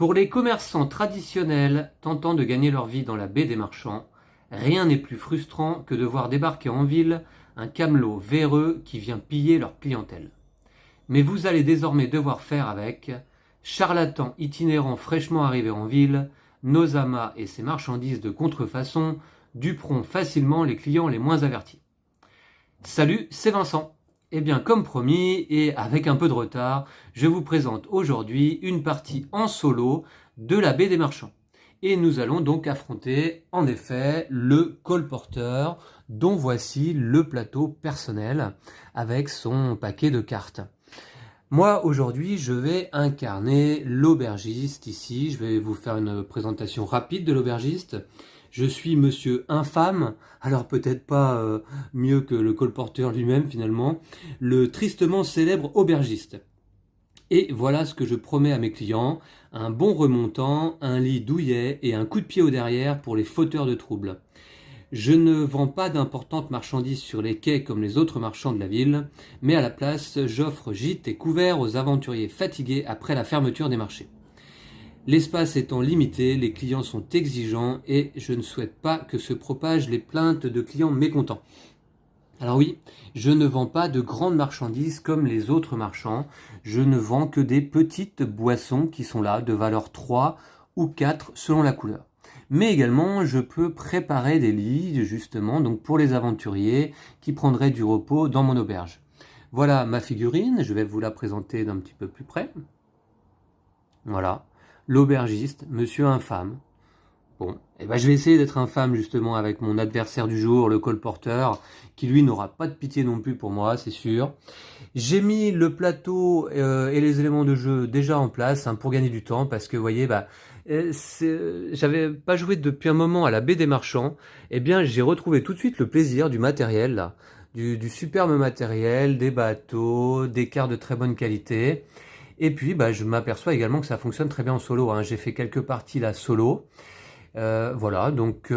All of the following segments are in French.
Pour les commerçants traditionnels tentant de gagner leur vie dans la baie des marchands, rien n'est plus frustrant que de voir débarquer en ville un camelot véreux qui vient piller leur clientèle. Mais vous allez désormais devoir faire avec charlatans itinérants fraîchement arrivés en ville, nos amas et ses marchandises de contrefaçon duperont facilement les clients les moins avertis. Salut, c'est Vincent. Eh bien, comme promis, et avec un peu de retard, je vous présente aujourd'hui une partie en solo de la baie des marchands. Et nous allons donc affronter, en effet, le colporteur, dont voici le plateau personnel, avec son paquet de cartes. Moi, aujourd'hui, je vais incarner l'aubergiste ici. Je vais vous faire une présentation rapide de l'aubergiste. Je suis Monsieur Infâme, alors peut-être pas mieux que le colporteur lui-même finalement, le tristement célèbre aubergiste. Et voilà ce que je promets à mes clients, un bon remontant, un lit douillet et un coup de pied au derrière pour les fauteurs de troubles. Je ne vends pas d'importantes marchandises sur les quais comme les autres marchands de la ville, mais à la place, j'offre gîtes et couverts aux aventuriers fatigués après la fermeture des marchés. L'espace étant limité, les clients sont exigeants et je ne souhaite pas que se propagent les plaintes de clients mécontents. Alors oui, je ne vends pas de grandes marchandises comme les autres marchands, je ne vends que des petites boissons qui sont là de valeur 3 ou 4 selon la couleur. Mais également, je peux préparer des lits justement donc pour les aventuriers qui prendraient du repos dans mon auberge. Voilà ma figurine, je vais vous la présenter d'un petit peu plus près. Voilà. L'aubergiste, Monsieur Infâme. Bon, et ben je vais essayer d'être infâme justement avec mon adversaire du jour, le colporteur, qui lui n'aura pas de pitié non plus pour moi, c'est sûr. J'ai mis le plateau et les éléments de jeu déjà en place pour gagner du temps, parce que vous voyez, j'avais pas joué depuis un moment à la baie des marchands. Eh bien, j'ai retrouvé tout de suite le plaisir du matériel, là, du superbe matériel, des bateaux, des cartes de très bonne qualité. Et puis, je m'aperçois également que ça fonctionne très bien en solo. J'ai fait quelques parties là solo. Voilà, donc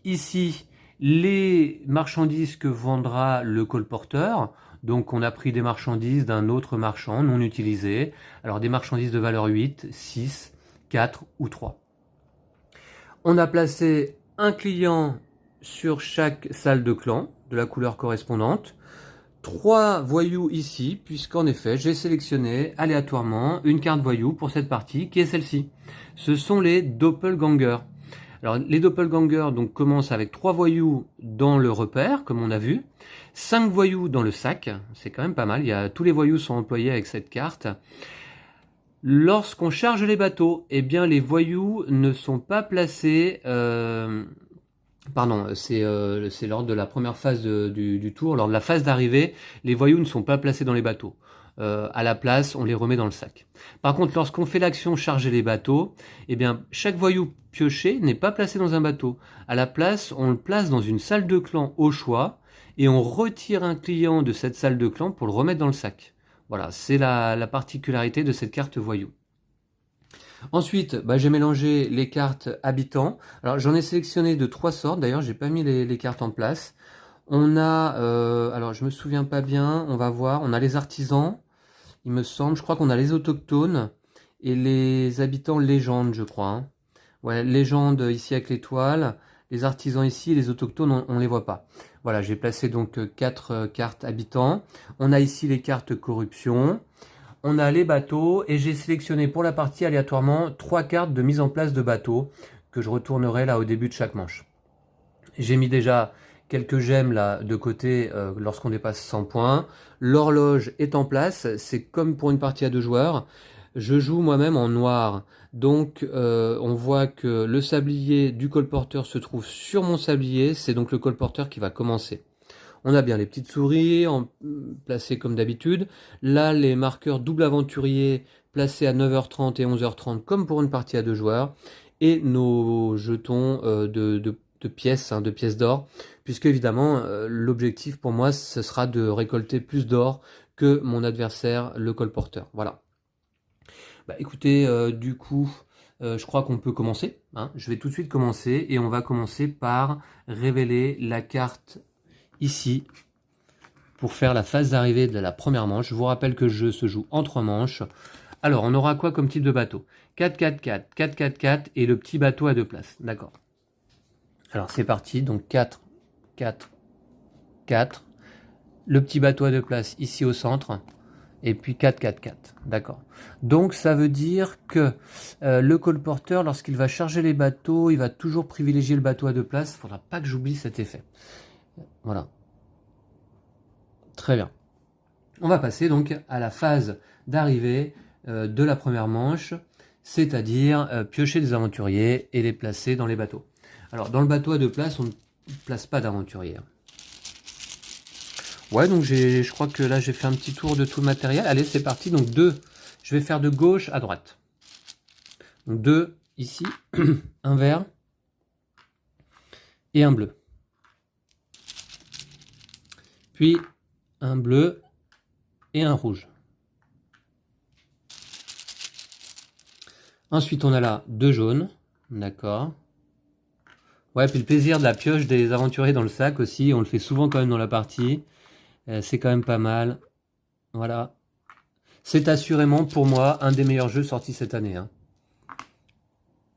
ici, les marchandises que vendra le colporteur. Donc, on a pris des marchandises d'un autre marchand non utilisées. Alors, des marchandises de valeur 8, 6, 4 ou 3. On a placé un client sur chaque salle de clan de la couleur correspondante. 3 voyous ici, puisqu'en effet, j'ai sélectionné aléatoirement une carte voyou pour cette partie, qui est celle-ci. Ce sont les doppelgangers. Alors, les doppelgangers donc, commencent avec 3 voyous dans le repère, comme on a vu, 5 voyous dans le sac, c'est quand même pas mal, tous les voyous sont employés avec cette carte. Lorsqu'on charge les bateaux, eh bien, les voyous ne sont pas placés... Pardon, c'est lors de la première phase du tour, lors de la phase d'arrivée, les voyous ne sont pas placés dans les bateaux. À la place, on les remet dans le sac. Par contre, lorsqu'on fait l'action charger les bateaux, eh bien, chaque voyou pioché n'est pas placé dans un bateau. À la place, on le place dans une salle de clan au choix et on retire un client de cette salle de clan pour le remettre dans le sac. Voilà, c'est la particularité de cette carte voyou. Ensuite, j'ai mélangé les cartes habitants. Alors, j'en ai sélectionné de 3 sortes. D'ailleurs, j'ai pas mis les cartes en place. On a, alors je me souviens pas bien, on va voir. On a les artisans, il me semble. Je crois qu'on a les autochtones et les habitants légendes, je crois. Ouais, légende ici avec l'étoile. Les artisans ici, les autochtones, on les voit pas. Voilà, j'ai placé donc 4 cartes habitants. On a ici les cartes corruption. On a les bateaux et j'ai sélectionné pour la partie aléatoirement 3 cartes de mise en place de bateaux que je retournerai là au début de chaque manche. J'ai mis déjà quelques gemmes là de côté lorsqu'on dépasse 100 points. L'horloge est en place, c'est comme pour une partie à 2 joueurs. Je joue moi-même en noir, donc on voit que le sablier du colporteur se trouve sur mon sablier, c'est donc le colporteur qui va commencer. On a bien les petites souris placées comme d'habitude. Là, les marqueurs double aventurier placés à 9h30 et 11h30 comme pour une partie à 2 joueurs. Et nos jetons de pièces, de pièces d'or. Puisque évidemment, l'objectif pour moi, ce sera de récolter plus d'or que mon adversaire, le colporteur. Voilà. Écoutez, du coup... je crois qu'on peut commencer. Je vais tout de suite commencer et on va commencer par révéler la carte ici pour faire la phase d'arrivée de la première manche. Je vous rappelle que le jeu se joue en 3 manches. Alors, on aura quoi comme type de bateau? 4-4-4, 4-4-4 et le petit bateau à 2 places. D'accord. Alors, c'est parti. Donc, 4, 4, 4. Le petit bateau à 2 places ici au centre. Et puis 4-4-4. D'accord. Donc, ça veut dire que le colporteur, lorsqu'il va charger les bateaux, il va toujours privilégier le bateau à 2 places. Il ne faudra pas que j'oublie cet effet. Voilà. Très bien. On va passer donc à la phase d'arrivée de la première manche, c'est-à-dire piocher des aventuriers et les placer dans les bateaux. Alors, dans le bateau à 2 places, on ne place pas d'aventuriers. Ouais, donc je crois que là, j'ai fait un petit tour de tout le matériel. Allez, c'est parti. Donc, 2. Je vais faire de gauche à droite. Donc, 2 ici, un vert et un bleu. Puis, un bleu et un rouge. Ensuite, on a là 2 jaunes. D'accord. Ouais, puis le plaisir de la pioche des aventuriers dans le sac aussi, on le fait souvent quand même dans la partie. C'est quand même pas mal. Voilà. C'est assurément pour moi un des meilleurs jeux sortis cette année. Hein.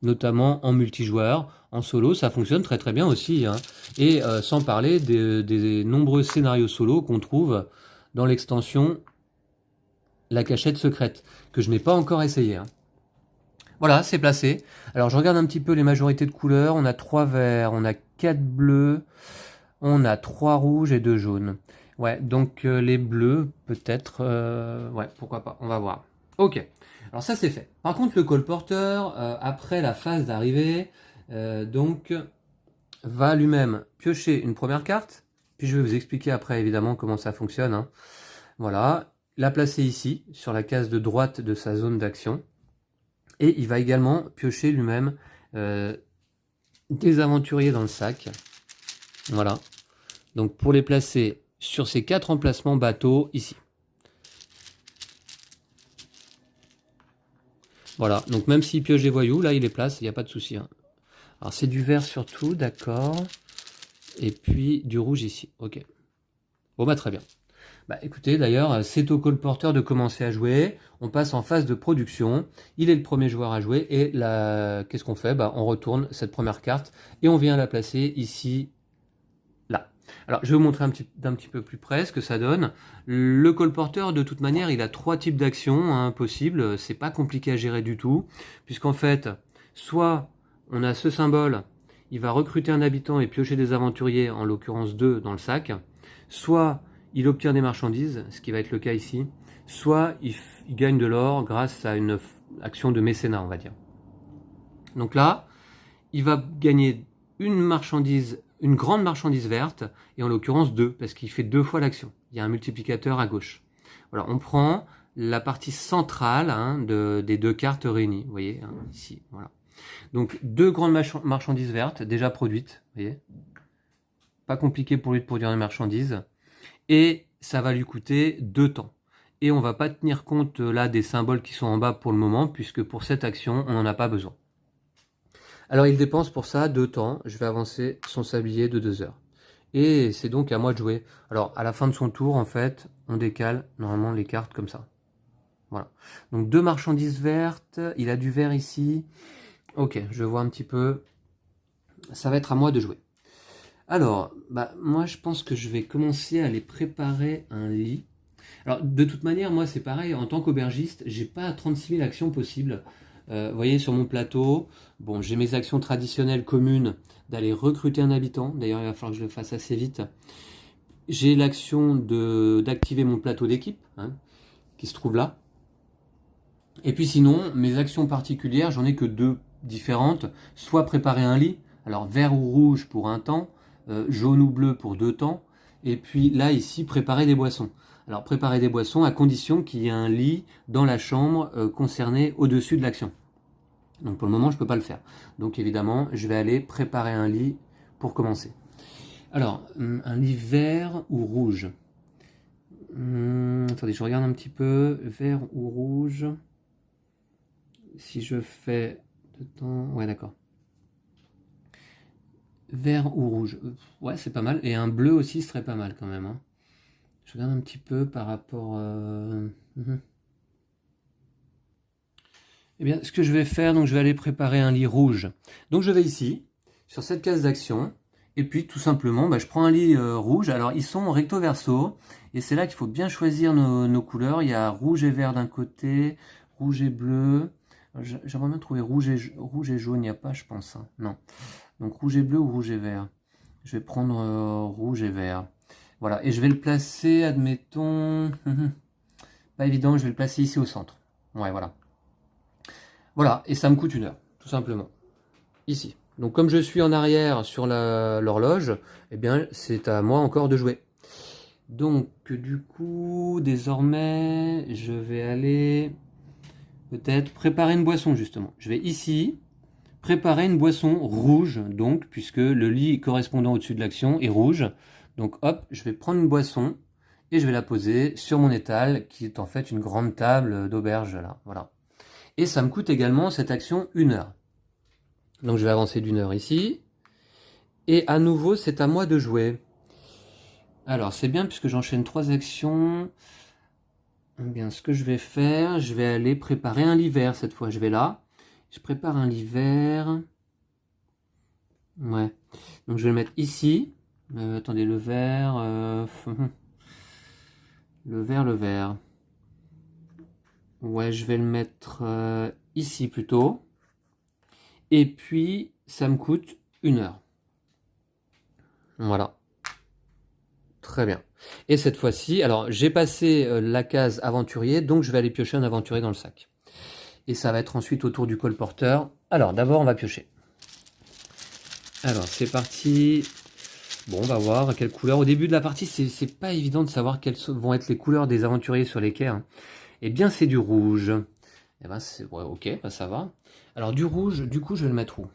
Notamment en multijoueur. En solo, ça fonctionne très très bien aussi. Hein. Et sans parler des nombreux scénarios solo qu'on trouve dans l'extension La Cachette Secrète, que je n'ai pas encore essayé. Hein. Voilà, c'est placé. Alors je regarde un petit peu les majorités de couleurs. On a 3 verts, on a 4 bleus, on a 3 rouges et 2 jaunes. Ouais, donc les bleus, peut-être... ouais, pourquoi pas, on va voir. Ok, alors ça c'est fait. Par contre, le colporteur, après la phase d'arrivée, donc, va lui-même piocher une première carte. Puis je vais vous expliquer après, évidemment, comment ça fonctionne. Hein. Voilà, la placer ici, sur la case de droite de sa zone d'action. Et il va également piocher lui-même des aventuriers dans le sac. Voilà. Donc pour les placer sur ces 4 emplacements bateaux ici. Voilà. Donc même s'il pioche des voyous, là il les place, il n'y a pas de souci. Hein. Alors c'est du vert surtout, d'accord. Et puis du rouge ici. Ok. Bon bah très bien. Bah écoutez, d'ailleurs, c'est au colporteur de commencer à jouer. On passe en phase de production. Il est le premier joueur à jouer. Et là, qu'est-ce qu'on fait? Bah, on retourne cette première carte et on vient la placer ici, là. Alors, je vais vous montrer d'un petit peu plus près ce que ça donne. Le colporteur, de toute manière, il a 3 types d'actions hein, possibles. C'est pas compliqué à gérer du tout. Puisqu'en fait, soit on a ce symbole, il va recruter un habitant et piocher des aventuriers, en l'occurrence 2 dans le sac. Soit il obtient des marchandises, ce qui va être le cas ici, soit il gagne de l'or grâce à une action de mécénat, on va dire. Donc là, il va gagner une marchandise, une grande marchandise verte, et en l'occurrence 2, parce qu'il fait 2 fois l'action. Il y a un multiplicateur à gauche. Voilà, on prend la partie centrale hein, des 2 cartes réunies, vous voyez, hein, ici, voilà. Donc 2 grandes marchandises vertes, déjà produites, vous voyez. Pas compliqué pour lui de produire une marchandise. Et ça va lui coûter 2 temps. Et on ne va pas tenir compte là des symboles qui sont en bas pour le moment, puisque pour cette action, on n'en a pas besoin. Alors il dépense pour ça 2 temps. Je vais avancer son sablier de 2 heures. Et c'est donc à moi de jouer. Alors à la fin de son tour, en fait, on décale normalement les cartes comme ça. Voilà. Donc 2 marchandises vertes. Il a du vert ici. Ok, je vois un petit peu. Ça va être à moi de jouer. Alors, bah, moi je pense que je vais commencer à aller préparer un lit. Alors, de toute manière, moi c'est pareil, en tant qu'aubergiste, j'ai pas 36 000 actions possibles. Vous voyez, sur mon plateau, bon, j'ai mes actions traditionnelles communes d'aller recruter un habitant. D'ailleurs, il va falloir que je le fasse assez vite. J'ai l'action d'activer mon plateau d'équipe, hein, qui se trouve là. Et puis sinon, mes actions particulières, j'en ai que 2 différentes. Soit préparer un lit, alors vert ou rouge pour un temps, jaune ou bleu pour 2 temps. Et puis là, ici, préparer des boissons. Alors préparer des boissons à condition qu'il y ait un lit dans la chambre concernée au-dessus de l'action. Donc pour le moment, je ne peux pas le faire. Donc évidemment, je vais aller préparer un lit pour commencer. Alors, un lit vert ou rouge attendez, je regarde un petit peu. Vert ou rouge. Si je fais de temps... Ouais, d'accord. Vert ou rouge. Ouais, c'est pas mal. Et un bleu aussi serait pas mal quand même. Hein. Je regarde un petit peu par rapport... Eh bien, ce que je vais faire, donc je vais aller préparer un lit rouge. Donc je vais ici, sur cette case d'action, et puis tout simplement, je prends un lit rouge. Alors ils sont recto verso, et c'est là qu'il faut bien choisir nos couleurs. Il y a rouge et vert d'un côté, rouge et bleu. J'aimerais bien trouver rouge et jaune, il n'y a pas, je pense. Hein. Non. Donc rouge et bleu ou rouge et vert. Je vais prendre rouge et vert. Voilà, et je vais le placer, admettons... pas évident, je vais le placer ici au centre. Ouais, voilà. Voilà, et ça me coûte 1 heure, tout simplement. Ici. Donc comme je suis en arrière sur l'horloge, eh bien c'est à moi encore de jouer. Donc du coup, désormais, je vais aller peut-être préparer une boisson justement. Je vais ici préparer une boisson rouge, donc, puisque le lit correspondant au-dessus de l'action est rouge. Donc hop, je vais prendre une boisson et je vais la poser sur mon étal, qui est en fait une grande table d'auberge là. Voilà. Et ça me coûte également cette action 1 heure. Donc je vais avancer d'1 heure ici. Et à nouveau, c'est à moi de jouer. Alors c'est bien puisque j'enchaîne 3 actions. Eh bien, ce que je vais faire, je vais aller préparer un lit vert cette fois. Je vais là. Je prépare un lit vert. Ouais. Donc je vais le mettre ici. Attendez, le vert. Le vert. Ouais, je vais le mettre ici plutôt. Et puis, ça me coûte 1 heure. Voilà. Très bien. Et cette fois-ci, alors j'ai passé la case aventurier, donc je vais aller piocher un aventurier dans le sac. Et ça va être ensuite au tour du colporteur. Alors d'abord, on va piocher. Alors c'est parti. Bon, on va voir quelle couleur. Au début de la partie, c'est pas évident de savoir quelles vont être les couleurs des aventuriers sur les quais. Hein. Eh bien, c'est du rouge. Eh ben, c'est ouais, ok, ça va. Alors du rouge, du coup, je vais le mettre où?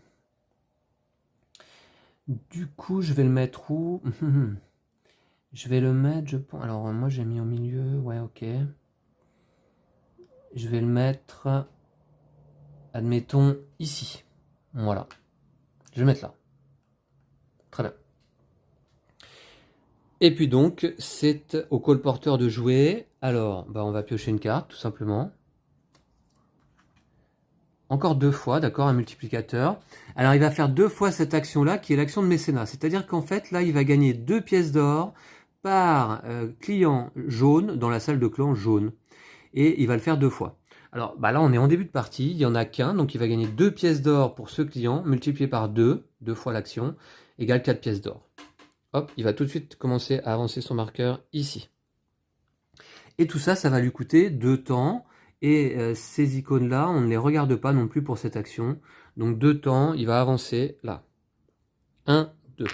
Du coup, je vais le mettre où? Je vais le mettre, je pense. Alors, moi, j'ai mis au milieu. Ouais, ok. Je vais le mettre, admettons, ici. Voilà. Je vais le mettre là. Très bien. Et puis donc, c'est au colporteur de jouer. Alors, on va piocher une carte, tout simplement. Encore 2 fois, d'accord, un multiplicateur. Alors, il va faire 2 fois cette action-là, qui est l'action de mécénat. C'est-à-dire qu'en fait, là, il va gagner 2 pièces d'or par client jaune dans la salle de clan jaune. Et il va le faire 2 fois. Alors, là, on est en début de partie. Il n'y en a qu'un, donc il va gagner 2 pièces d'or pour ce client, multiplié par 2, 2 fois l'action, égale 4 pièces d'or. Hop, il va tout de suite commencer à avancer son marqueur ici. Et tout ça, ça va lui coûter 2 temps. Et ces icônes-là, on ne les regarde pas non plus pour cette action. Donc 2 temps, il va avancer là. 1, 2.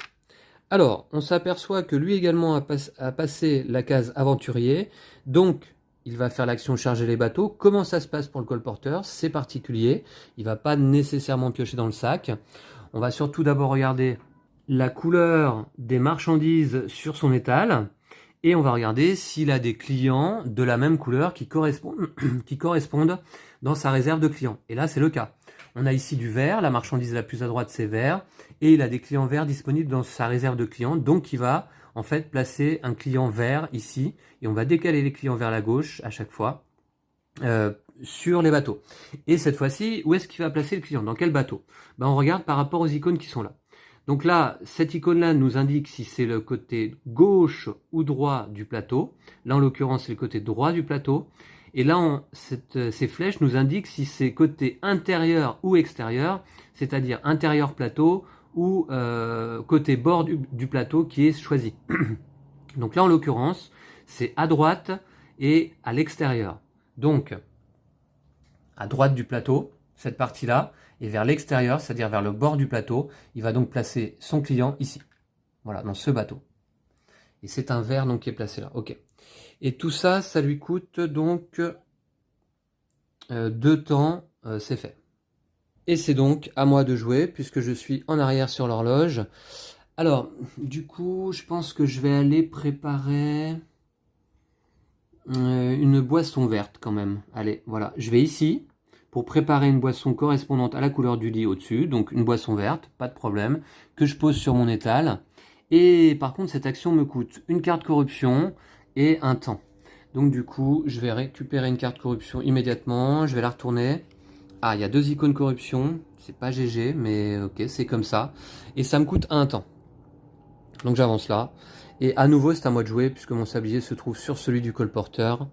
Alors, on s'aperçoit que lui également a passé la case aventurier. Donc, il va faire l'action charger les bateaux. Comment ça se passe pour le colporteur? C'est particulier. Il ne va pas nécessairement piocher dans le sac. On va surtout d'abord regarder la couleur des marchandises sur son étal. Et on va regarder s'il a des clients de la même couleur qui correspondent dans sa réserve de clients. Et là, c'est le cas. On a ici du vert, la marchandise la plus à droite, c'est vert. Et il a des clients verts disponibles dans sa réserve de clients. Donc, il va en fait placer un client vert ici. Et on va décaler les clients vers la gauche à chaque fois sur les bateaux. Et cette fois-ci, où est-ce qu'il va placer le client? Dans quel bateau? On regarde par rapport aux icônes qui sont là. Donc là, cette icône-là nous indique si c'est le côté gauche ou droit du plateau. Là, en l'occurrence, c'est le côté droit du plateau. Et là, ces flèches nous indiquent si c'est côté intérieur ou extérieur, c'est-à-dire intérieur plateau ou côté bord du plateau qui est choisi. Donc là, en l'occurrence, c'est à droite et à l'extérieur. Donc, à droite du plateau, cette partie-là, et vers l'extérieur, c'est-à-dire vers le bord du plateau, il va donc placer son client ici. Voilà, dans ce bateau. Et c'est un vert donc qui est placé là. Ok. Et tout ça, ça lui coûte donc 2 temps, c'est fait. Et c'est donc à moi de jouer, puisque je suis en arrière sur l'horloge. Alors, du coup, je pense que je vais aller préparer une boisson verte quand même. Allez, voilà, je vais ici pour préparer une boisson correspondante à la couleur du lit au-dessus, donc une boisson verte, pas de problème, que je pose sur mon étal. Et par contre, cette action me coûte une carte corruption et un temps. Donc du coup, je vais récupérer une carte corruption immédiatement, je vais la retourner Ah, il y a 2 icônes corruption. C'est pas GG, mais ok, c'est comme ça. Et ça me coûte un temps. Donc j'avance là. Et à nouveau, c'est à moi de jouer, puisque mon sablier se trouve sur celui du colporteur.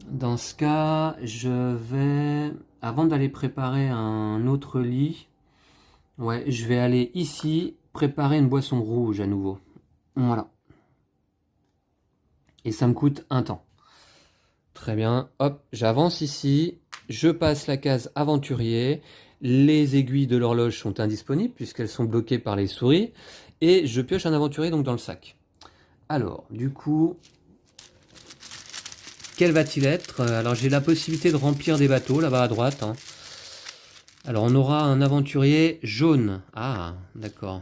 Dans ce cas, je vais... Avant d'aller préparer un autre lit, ouais, je vais aller ici, préparer une boisson rouge à nouveau. Voilà. Et ça me coûte un temps. Très bien. Hop, j'avance ici. Je passe la case aventurier. Les aiguilles de l'horloge sont indisponibles puisqu'elles sont bloquées par les souris. Et je pioche un aventurier donc dans le sac. Alors, du coup, quel va-t-il être? Alors, j'ai la possibilité de remplir des bateaux là-bas à droite, hein. Alors, on aura un aventurier jaune. Ah, d'accord.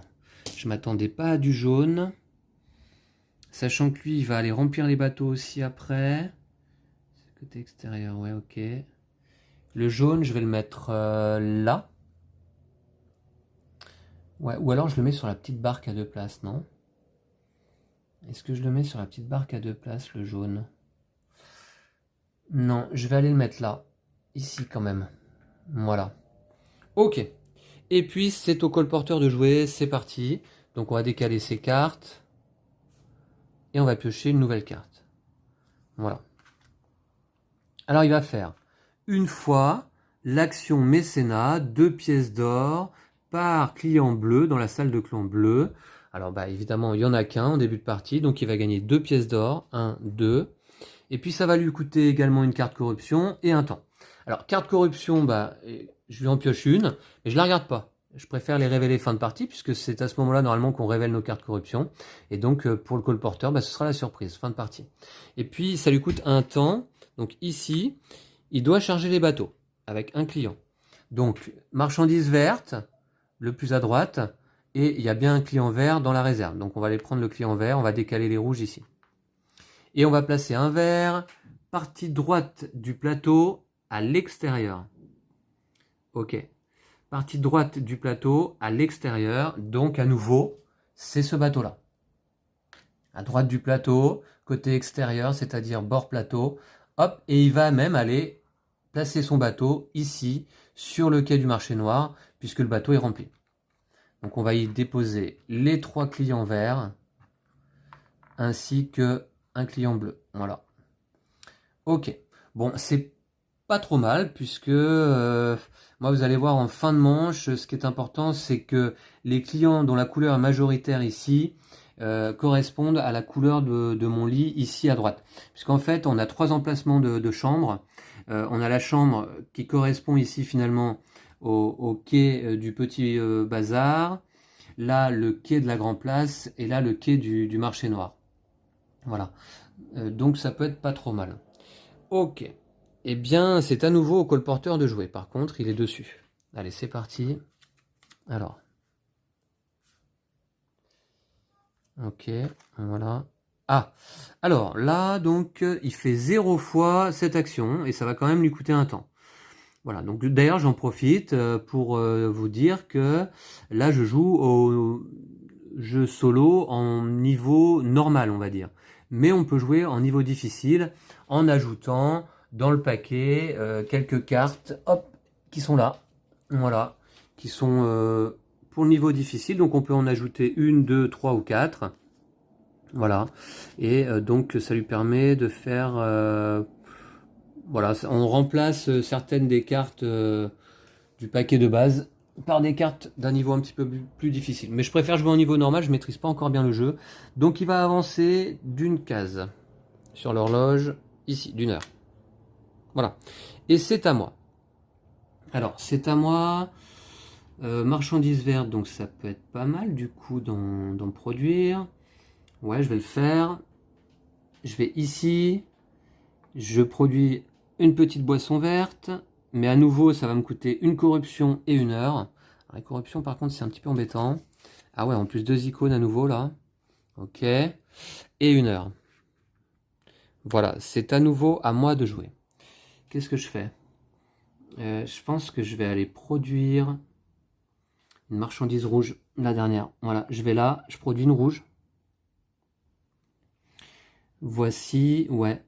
Je m'attendais pas à du jaune. Sachant que lui, il va aller remplir les bateaux aussi après. Côté extérieur, ouais, ok. Le jaune, je vais le mettre là. Ouais, ou alors je le mets sur la petite barque à 2 places, non? Est-ce que je le mets sur la petite barque à 2 places, le jaune? Non, je vais aller le mettre là. Ici, quand même. Voilà. Ok. Et puis, c'est au colporteur de jouer. C'est parti. Donc, on va décaler ces cartes. Et on va piocher une nouvelle carte. Voilà. Alors, il va faire une fois l'action mécénat, 2 pièces d'or par client bleu dans la salle de clan bleu. Alors, bah, évidemment, il n'y en a qu'un en début de partie. Donc, il va gagner 2 pièces d'or. 1, 2. Et puis, ça va lui coûter également une carte corruption et un temps. Alors, carte corruption, bah, je lui en pioche une, mais je la regarde pas. Je préfère les révéler fin de partie, puisque c'est à ce moment-là, normalement, qu'on révèle nos cartes corruption. Et donc, pour le colporteur, bah, ce sera la surprise, fin de partie. Et puis, ça lui coûte un temps. Donc, ici, il doit charger les bateaux avec un client. Donc, marchandise verte, le plus à droite, et il y a bien un client vert dans la réserve. Donc, on va aller prendre le client vert, on va décaler les rouges ici. Et on va placer un vert, partie droite du plateau à l'extérieur. Ok. Partie droite du plateau à l'extérieur. Donc à nouveau, c'est ce bateau-là. À droite du plateau, côté extérieur, c'est-à-dire bord plateau. Hop, et il va même aller placer son bateau ici, sur le quai du marché noir, puisque le bateau est rempli. Donc on va y déposer les 3 clients verts, ainsi que un client bleu. Voilà. Ok. Bon, c'est pas trop mal, puisque moi, vous allez voir en fin de manche, ce qui est important, c'est que les clients dont la couleur est majoritaire ici correspondent à la couleur de mon lit ici à droite. Puisqu'en fait, on a 3 emplacements de chambres. On a la chambre qui correspond ici finalement au quai du petit bazar. Là, le quai de la Grand Place. Et là, le quai du marché noir. Voilà. Donc, ça peut être pas trop mal. Ok. Eh bien, c'est à nouveau au colporteur de jouer. Par contre, il est dessus. Allez, c'est parti. Alors. Ok, voilà. Ah, alors là, donc, il fait 0 fois cette action et ça va quand même lui coûter un temps. Voilà, donc d'ailleurs, j'en profite pour vous dire que là, je joue au jeu solo en niveau normal, on va dire. Mais on peut jouer en niveau difficile en ajoutant dans le paquet quelques cartes, hop, qui sont là, voilà, qui sont pour le niveau difficile. Donc on peut en ajouter 1, 2, 3 ou 4. Voilà, et donc ça lui permet de faire... voilà, on remplace certaines des cartes du paquet de base par des cartes d'un niveau un petit peu plus difficile. Mais je préfère jouer en niveau normal, je maîtrise pas encore bien le jeu. Donc il va avancer d'une case sur l'horloge, ici, d'1 heure. Voilà. Et c'est à moi. Alors, c'est à moi. Marchandise verte, donc ça peut être pas mal du coup d'en produire. Ouais, je vais le faire. Je vais ici. Je produis une petite boisson verte. Mais à nouveau, ça va me coûter une corruption et 1 heure. Alors, la corruption, par contre, c'est un petit peu embêtant. Ah ouais, en plus 2 icônes à nouveau, là. Ok. Et 1 heure. Voilà, c'est à nouveau à moi de jouer. Qu'est-ce que je fais? Je pense que je vais aller produire une marchandise rouge, la dernière. Voilà, je vais là, je produis une rouge. Voici, ouais.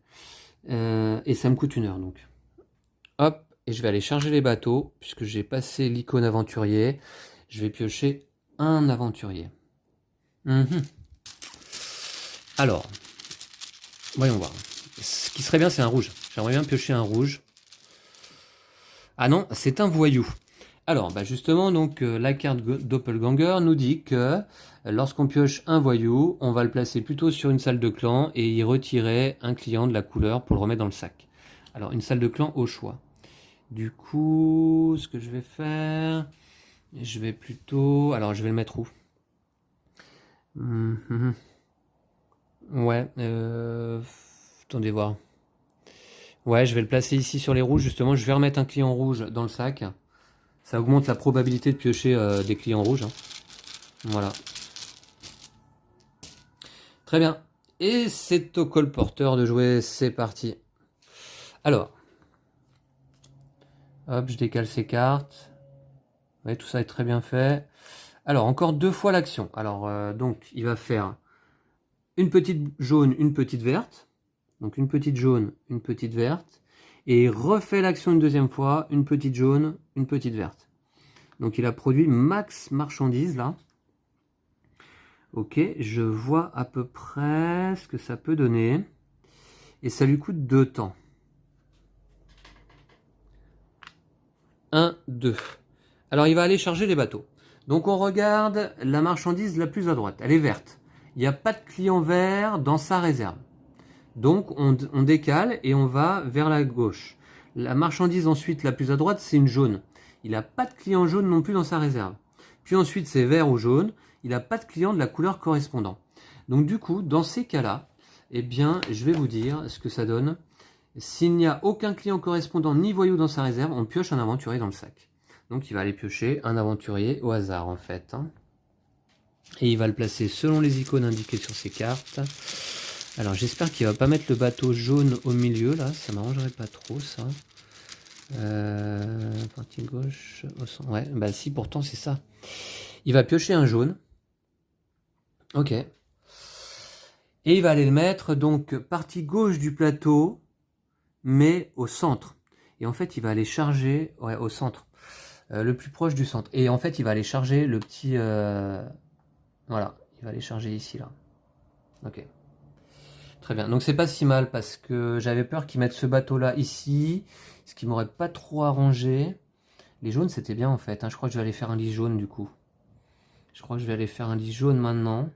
Et ça me coûte 1 heure, donc. Hop, et je vais aller charger les bateaux, puisque j'ai passé l'icône aventurier. Je vais piocher un aventurier. Alors, voyons voir. Ce qui serait bien, c'est un rouge. J'aimerais bien piocher un rouge. Ah non, c'est un voyou. Alors, bah justement, donc la carte Doppelganger nous dit que lorsqu'on pioche un voyou, on va le placer plutôt sur une salle de clan et y retirer un client de la couleur pour le remettre dans le sac. Alors, une salle de clan au choix. Du coup, ce que je vais faire, je vais plutôt... Alors, je vais le mettre où? Ouais, attendez voir. Ouais, je vais le placer ici sur les rouges, justement. Je vais remettre un client rouge dans le sac. Ça augmente la probabilité de piocher des clients rouges. Hein. Voilà. Très bien. Et c'est au colporteur de jouer. C'est parti. Alors. Hop, je décale ces cartes. Ouais, tout ça est très bien fait. Alors, encore 2 fois l'action. Alors, donc, il va faire une petite jaune, une petite verte. Donc, une petite jaune, une petite verte. Et il refait l'action une deuxième fois. Une petite jaune, une petite verte. Donc, il a produit max marchandises, là. Ok, je vois à peu près ce que ça peut donner. Et ça lui coûte 2 temps. 1, 2. Alors il va aller charger les bateaux. Donc on regarde la marchandise la plus à droite. Elle est verte. Il n'y a pas de client vert dans sa réserve. Donc on décale et on va vers la gauche. La marchandise ensuite la plus à droite, c'est une jaune. Il n'a pas de client jaune non plus dans sa réserve. Puis ensuite c'est vert ou jaune. Il n'a pas de client de la couleur correspondant. Donc du coup, dans ces cas-là, eh bien, je vais vous dire ce que ça donne. S'il n'y a aucun client correspondant ni voyou dans sa réserve, on pioche un aventurier dans le sac. Donc il va aller piocher un aventurier au hasard en fait. Hein. Et il va le placer selon les icônes indiquées sur ses cartes. Alors j'espère qu'il va pas mettre le bateau jaune au milieu là, ça m'arrangerait pas trop ça. Partie gauche, au centre. Ouais, bah si pourtant c'est ça. Il va piocher un jaune. Ok. Et il va aller le mettre donc partie gauche du plateau, mais au centre. Et en fait il va aller charger, ouais au centre. Le plus proche du centre. Et en fait, il va aller charger le petit... Voilà, il va aller charger ici, là. Ok. Très bien. Donc c'est pas si mal parce que j'avais peur qu'ils mettent ce bateau-là ici, ce qui m'aurait pas trop arrangé. Les jaunes, c'était bien en fait. Hein. Je crois que je vais aller faire un lit jaune du coup. Je crois que je vais aller faire un lit jaune maintenant.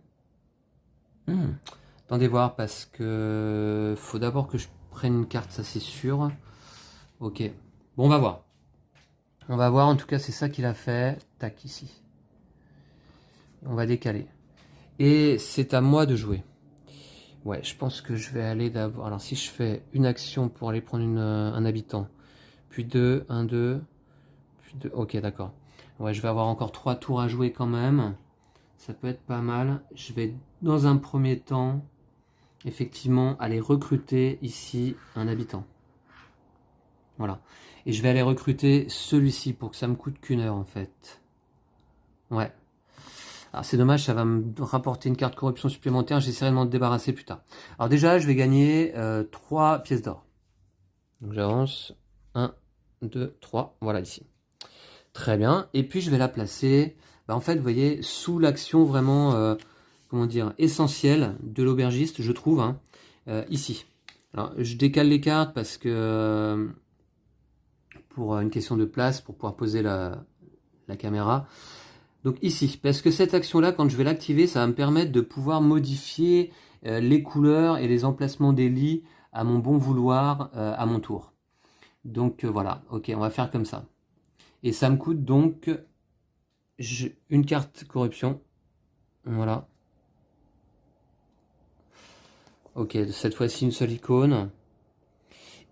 Attendez voir parce que faut d'abord que je prenne une carte, ça c'est sûr. Ok. Bon, on va voir. On va voir, en tout cas, c'est ça qu'il a fait. Tac, ici. On va décaler. Et c'est à moi de jouer. Ouais, je pense que je vais aller d'abord... Alors, si je fais une action pour aller prendre un habitant, puis 2, 1, 2, puis 2... Ok, d'accord. Ouais, je vais avoir encore 3 tours à jouer quand même. Ça peut être pas mal. Je vais, dans un premier temps, effectivement, aller recruter ici un habitant. Voilà. Et je vais aller recruter celui-ci pour que ça me coûte qu'une heure, en fait. Ouais. Alors c'est dommage, ça va me rapporter une carte corruption supplémentaire, j'essaierai de m'en débarrasser plus tard. Alors déjà, je vais gagner 3 pièces d'or. Donc j'avance, 1, 2, 3, voilà ici. Très bien, et puis je vais la placer, en fait, vous voyez, sous l'action vraiment, comment dire, essentielle de l'aubergiste, je trouve, hein, ici. Alors je décale les cartes parce que, pour une question de place, pour pouvoir poser la caméra. Donc ici, parce que cette action-là, quand je vais l'activer, ça va me permettre de pouvoir modifier les couleurs et les emplacements des lits à mon bon vouloir à mon tour. Donc voilà, ok, on va faire comme ça. Et ça me coûte donc une carte corruption. Voilà. Ok, cette fois-ci une seule icône.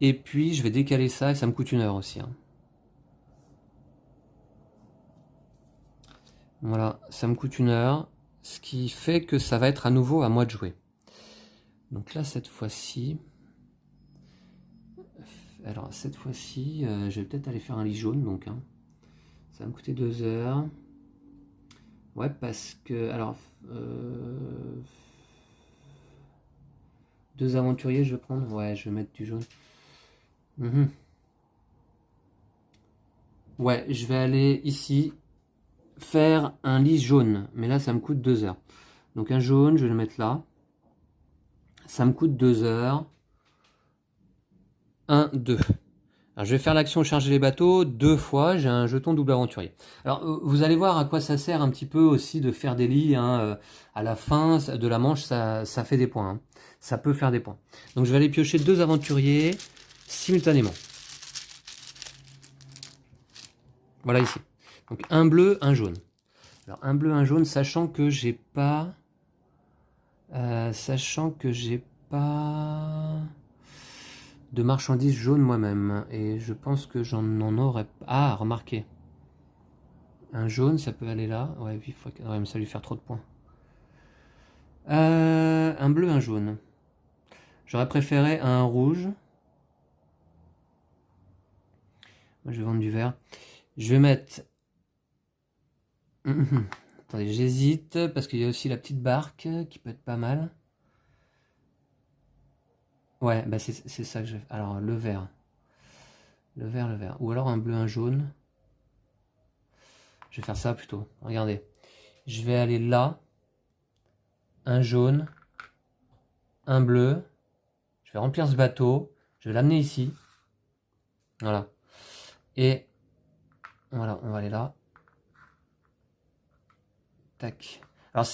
Et puis je vais décaler ça et ça me coûte une heure aussi. Hein. Voilà, ça me coûte une heure. Ce qui fait que ça va être à nouveau à moi de jouer. Donc là, cette fois-ci... Alors cette fois-ci, je vais peut-être aller faire un lit jaune donc. Hein. Ça va me coûter 2 heures. Ouais, parce que... Alors... 2 aventuriers, je vais prendre. Ouais, je vais mettre du jaune. Ouais, je vais aller ici faire un lis jaune. Mais là, ça me coûte 2 heures. Donc un jaune, je vais le mettre là. Ça me coûte 2 heures. 1, 2. Alors, je vais faire l'action charger les bateaux 2 fois, j'ai un jeton double aventurier. Alors vous allez voir à quoi ça sert un petit peu aussi de faire des lits, hein, à la fin de la manche ça fait des points, hein. Ça peut faire des points. Donc je vais aller piocher 2 aventuriers simultanément. Voilà ici. Donc un bleu, un jaune. Alors un bleu, un jaune, sachant que j'ai pas... de marchandises jaunes moi-même. Et je pense que j'en aurais... Ah, remarquez. Un jaune, ça peut aller là. Ouais, il faut... ouais, mais ça va lui faire trop de points. Un bleu, un jaune. J'aurais préféré un rouge. Moi, je vais vendre du vert. Je vais mettre... Attendez, j'hésite, parce qu'il y a aussi la petite barque, qui peut être pas mal. Ouais, bah c'est ça que je vais... Alors, le vert. Le vert, le vert. Ou alors un bleu, un jaune. Je vais faire ça plutôt. Regardez. Je vais aller là. Un jaune. Un bleu. Je vais remplir ce bateau. Je vais l'amener ici. Voilà. Et voilà, on va aller là. Tac. Alors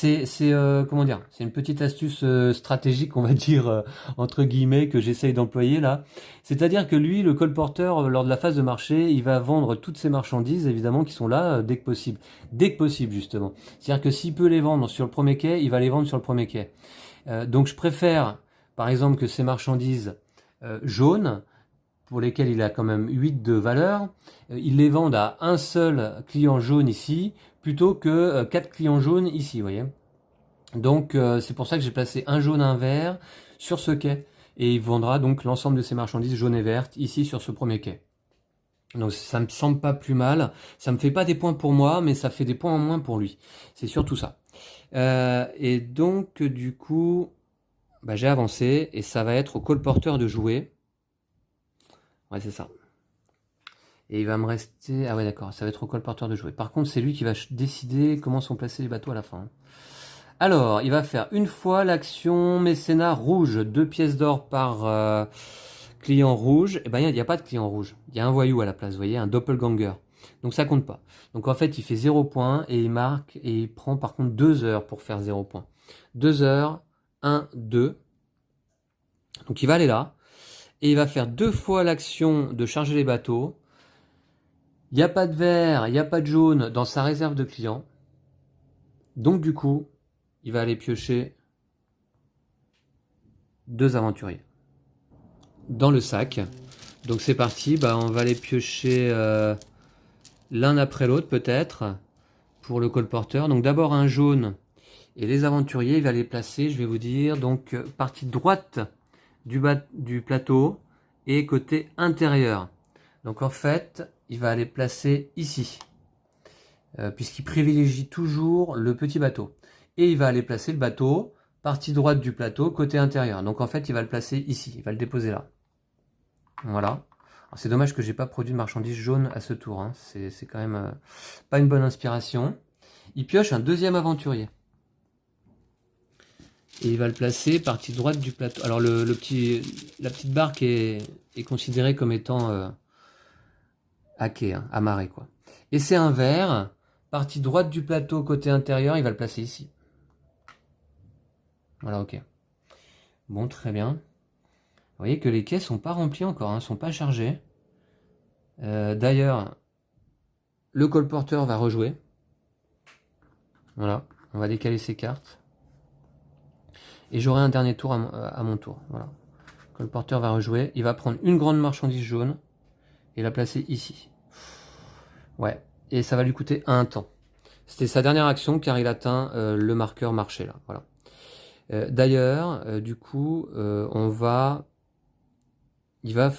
comment dire, c'est une petite astuce stratégique, on va dire entre guillemets, que j'essaye d'employer là. C'est-à-dire que lui, le colporteur, lors de la phase de marché, il va vendre toutes ses marchandises évidemment qui sont là dès que possible. Dès que possible justement. C'est-à-dire que s'il peut les vendre sur le premier quai, il va les vendre sur le premier quai. Donc je préfère par exemple que ces marchandises jaunes, pour lesquels il a quand même 8 de valeur, il les vende à un seul client jaune ici, plutôt que 4 clients jaunes ici, vous voyez. Donc c'est pour ça que j'ai placé un jaune, un vert sur ce quai. Et il vendra donc l'ensemble de ses marchandises jaunes et vertes ici sur ce premier quai. Donc ça me semble pas plus mal. Ça me fait pas des points pour moi, mais ça fait des points en moins pour lui. C'est surtout ça. Et donc du coup, bah, j'ai avancé et ça va être au colporteur de jouer. Ouais, c'est ça. Et il va me rester... Ah ouais, d'accord, ça va être au colporteur de jouer. Par contre, c'est lui qui va décider comment sont placés les bateaux à la fin. Alors, il va faire une fois l'action mécénat rouge. 2 pièces d'or par client rouge. Eh ben, il n'y a pas de client rouge. Il y a un voyou à la place, vous voyez, un doppelganger. Donc ça compte pas. Donc en fait, il fait 0 points et il marque et il prend par contre 2 heures pour faire 0 points. 2 heures, 1, 2. Donc il va aller là. Et il va faire 2 fois l'action de charger les bateaux. Il n'y a pas de vert, il n'y a pas de jaune dans sa réserve de clients. Donc du coup, il va aller piocher 2 aventuriers dans le sac. Donc c'est parti, bah, on va aller piocher l'un après l'autre peut-être pour le colporteur. Donc d'abord un jaune et les aventuriers, il va les placer, je vais vous dire, donc partie droite du plateau et côté intérieur. Donc en fait, il va aller placer ici, puisqu'il privilégie toujours le petit bateau. Et il va aller placer le bateau, partie droite du plateau, côté intérieur. Donc en fait, il va le placer ici, il va le déposer là. Voilà. C'est dommage que j'ai pas produit de marchandises jaunes à ce tour, hein. C'est quand même pas une bonne inspiration. Il pioche un deuxième aventurier. Et il va le placer partie droite du plateau. Alors la petite barque est considérée comme étant à quai, hein, amarrée quoi. Et c'est un vert, partie droite du plateau côté intérieur, il va le placer ici. Voilà, ok. Bon, très bien. Vous voyez que les quais sont pas remplis encore, hein, sont pas chargés. D'ailleurs, le colporteur va rejouer. Voilà, on va décaler ses cartes. Et j'aurai un dernier tour à mon tour. Voilà. Le colporteur va rejouer. Il va prendre une grande marchandise jaune et la placer ici. Ouais, et ça va lui coûter un temps. C'était sa dernière action car il atteint le marqueur marché là. Voilà. D'ailleurs, du coup, il va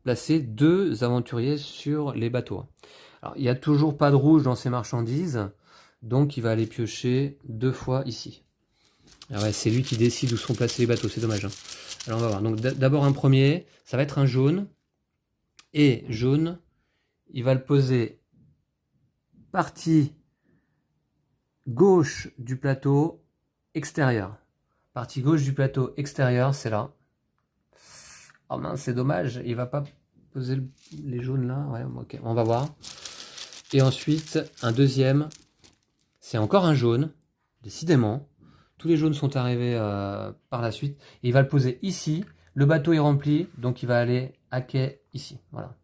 placer 2 aventuriers sur les bateaux. Alors, il n'y a toujours pas de rouge dans ses marchandises, donc il va aller piocher 2 fois ici. Ah ouais, c'est lui qui décide où sont placés les bateaux, c'est dommage, hein. Alors on va voir. Donc d'abord un premier, ça va être un jaune. Et jaune, il va le poser partie gauche du plateau extérieur. Partie gauche du plateau extérieur, c'est là. Oh mince, c'est dommage, il va pas poser les jaunes là. Ouais, ok, on va voir. Et ensuite, un deuxième, c'est encore un jaune, décidément. Tous les jaunes sont arrivés par la suite. Et il va le poser ici. Le bateau est rempli, donc il va aller à quai ici. Voilà.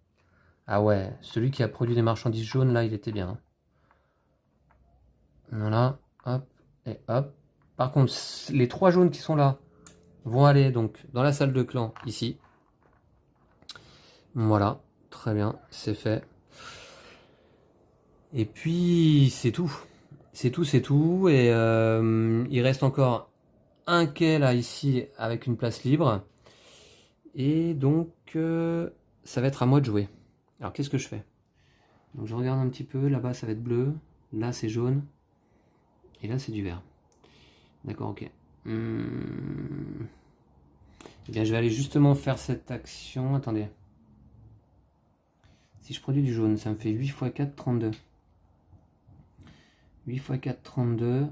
Ah ouais, celui qui a produit des marchandises jaunes, là, il était bien. Hein. Voilà, hop, et hop. Par contre, les 3 jaunes qui sont là vont aller donc dans la salle de clan, ici. Voilà, très bien, c'est fait. Et puis, c'est tout. C'est tout, c'est tout. Et il reste encore un quai, là, ici, avec une place libre. Et donc, ça va être à moi de jouer. Alors, qu'est-ce que je fais? Donc, je regarde un petit peu. Là-bas, ça va être bleu. Là, c'est jaune. Et là, c'est du vert. D'accord, ok. Eh bien, je vais aller justement faire cette action. Attendez. Si je produis du jaune, ça me fait 8 x 4, 32. 8 x 4, 32.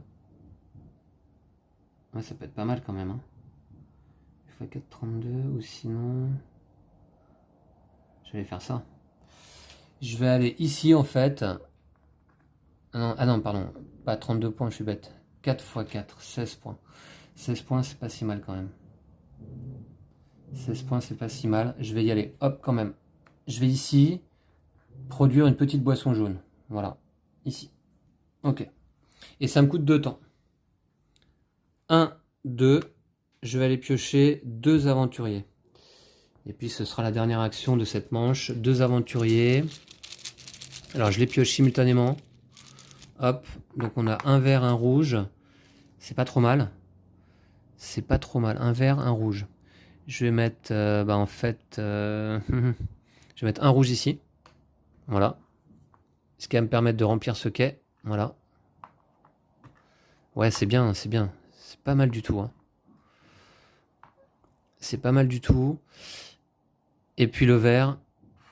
Ouais, ça peut être pas mal quand même. Hein. 8 x 4, 32. Ou sinon... je vais faire ça. Je vais aller ici, en fait. Ah non, pardon. Pas 32 points, je suis bête. 4 x 4, 16 points. 16 points, c'est pas si mal quand même. 16 points, c'est pas si mal. Je vais y aller. Hop, quand même. Je vais ici produire une petite boisson jaune. Voilà. Ici. Ok. Et ça me coûte 2 temps. 1, 2. Je vais aller piocher 2 aventuriers. Et puis ce sera la dernière action de cette manche. 2 aventuriers. Alors je les pioche simultanément. Hop. Donc on a un vert, un rouge. C'est pas trop mal. C'est pas trop mal. Un vert, un rouge. Je vais mettre, en fait, je vais mettre un rouge ici. Voilà. Ce qui va me permettre de remplir ce quai. Voilà. Ouais, c'est bien, c'est bien. C'est pas mal du tout. Hein. C'est pas mal du tout. Et puis le vert,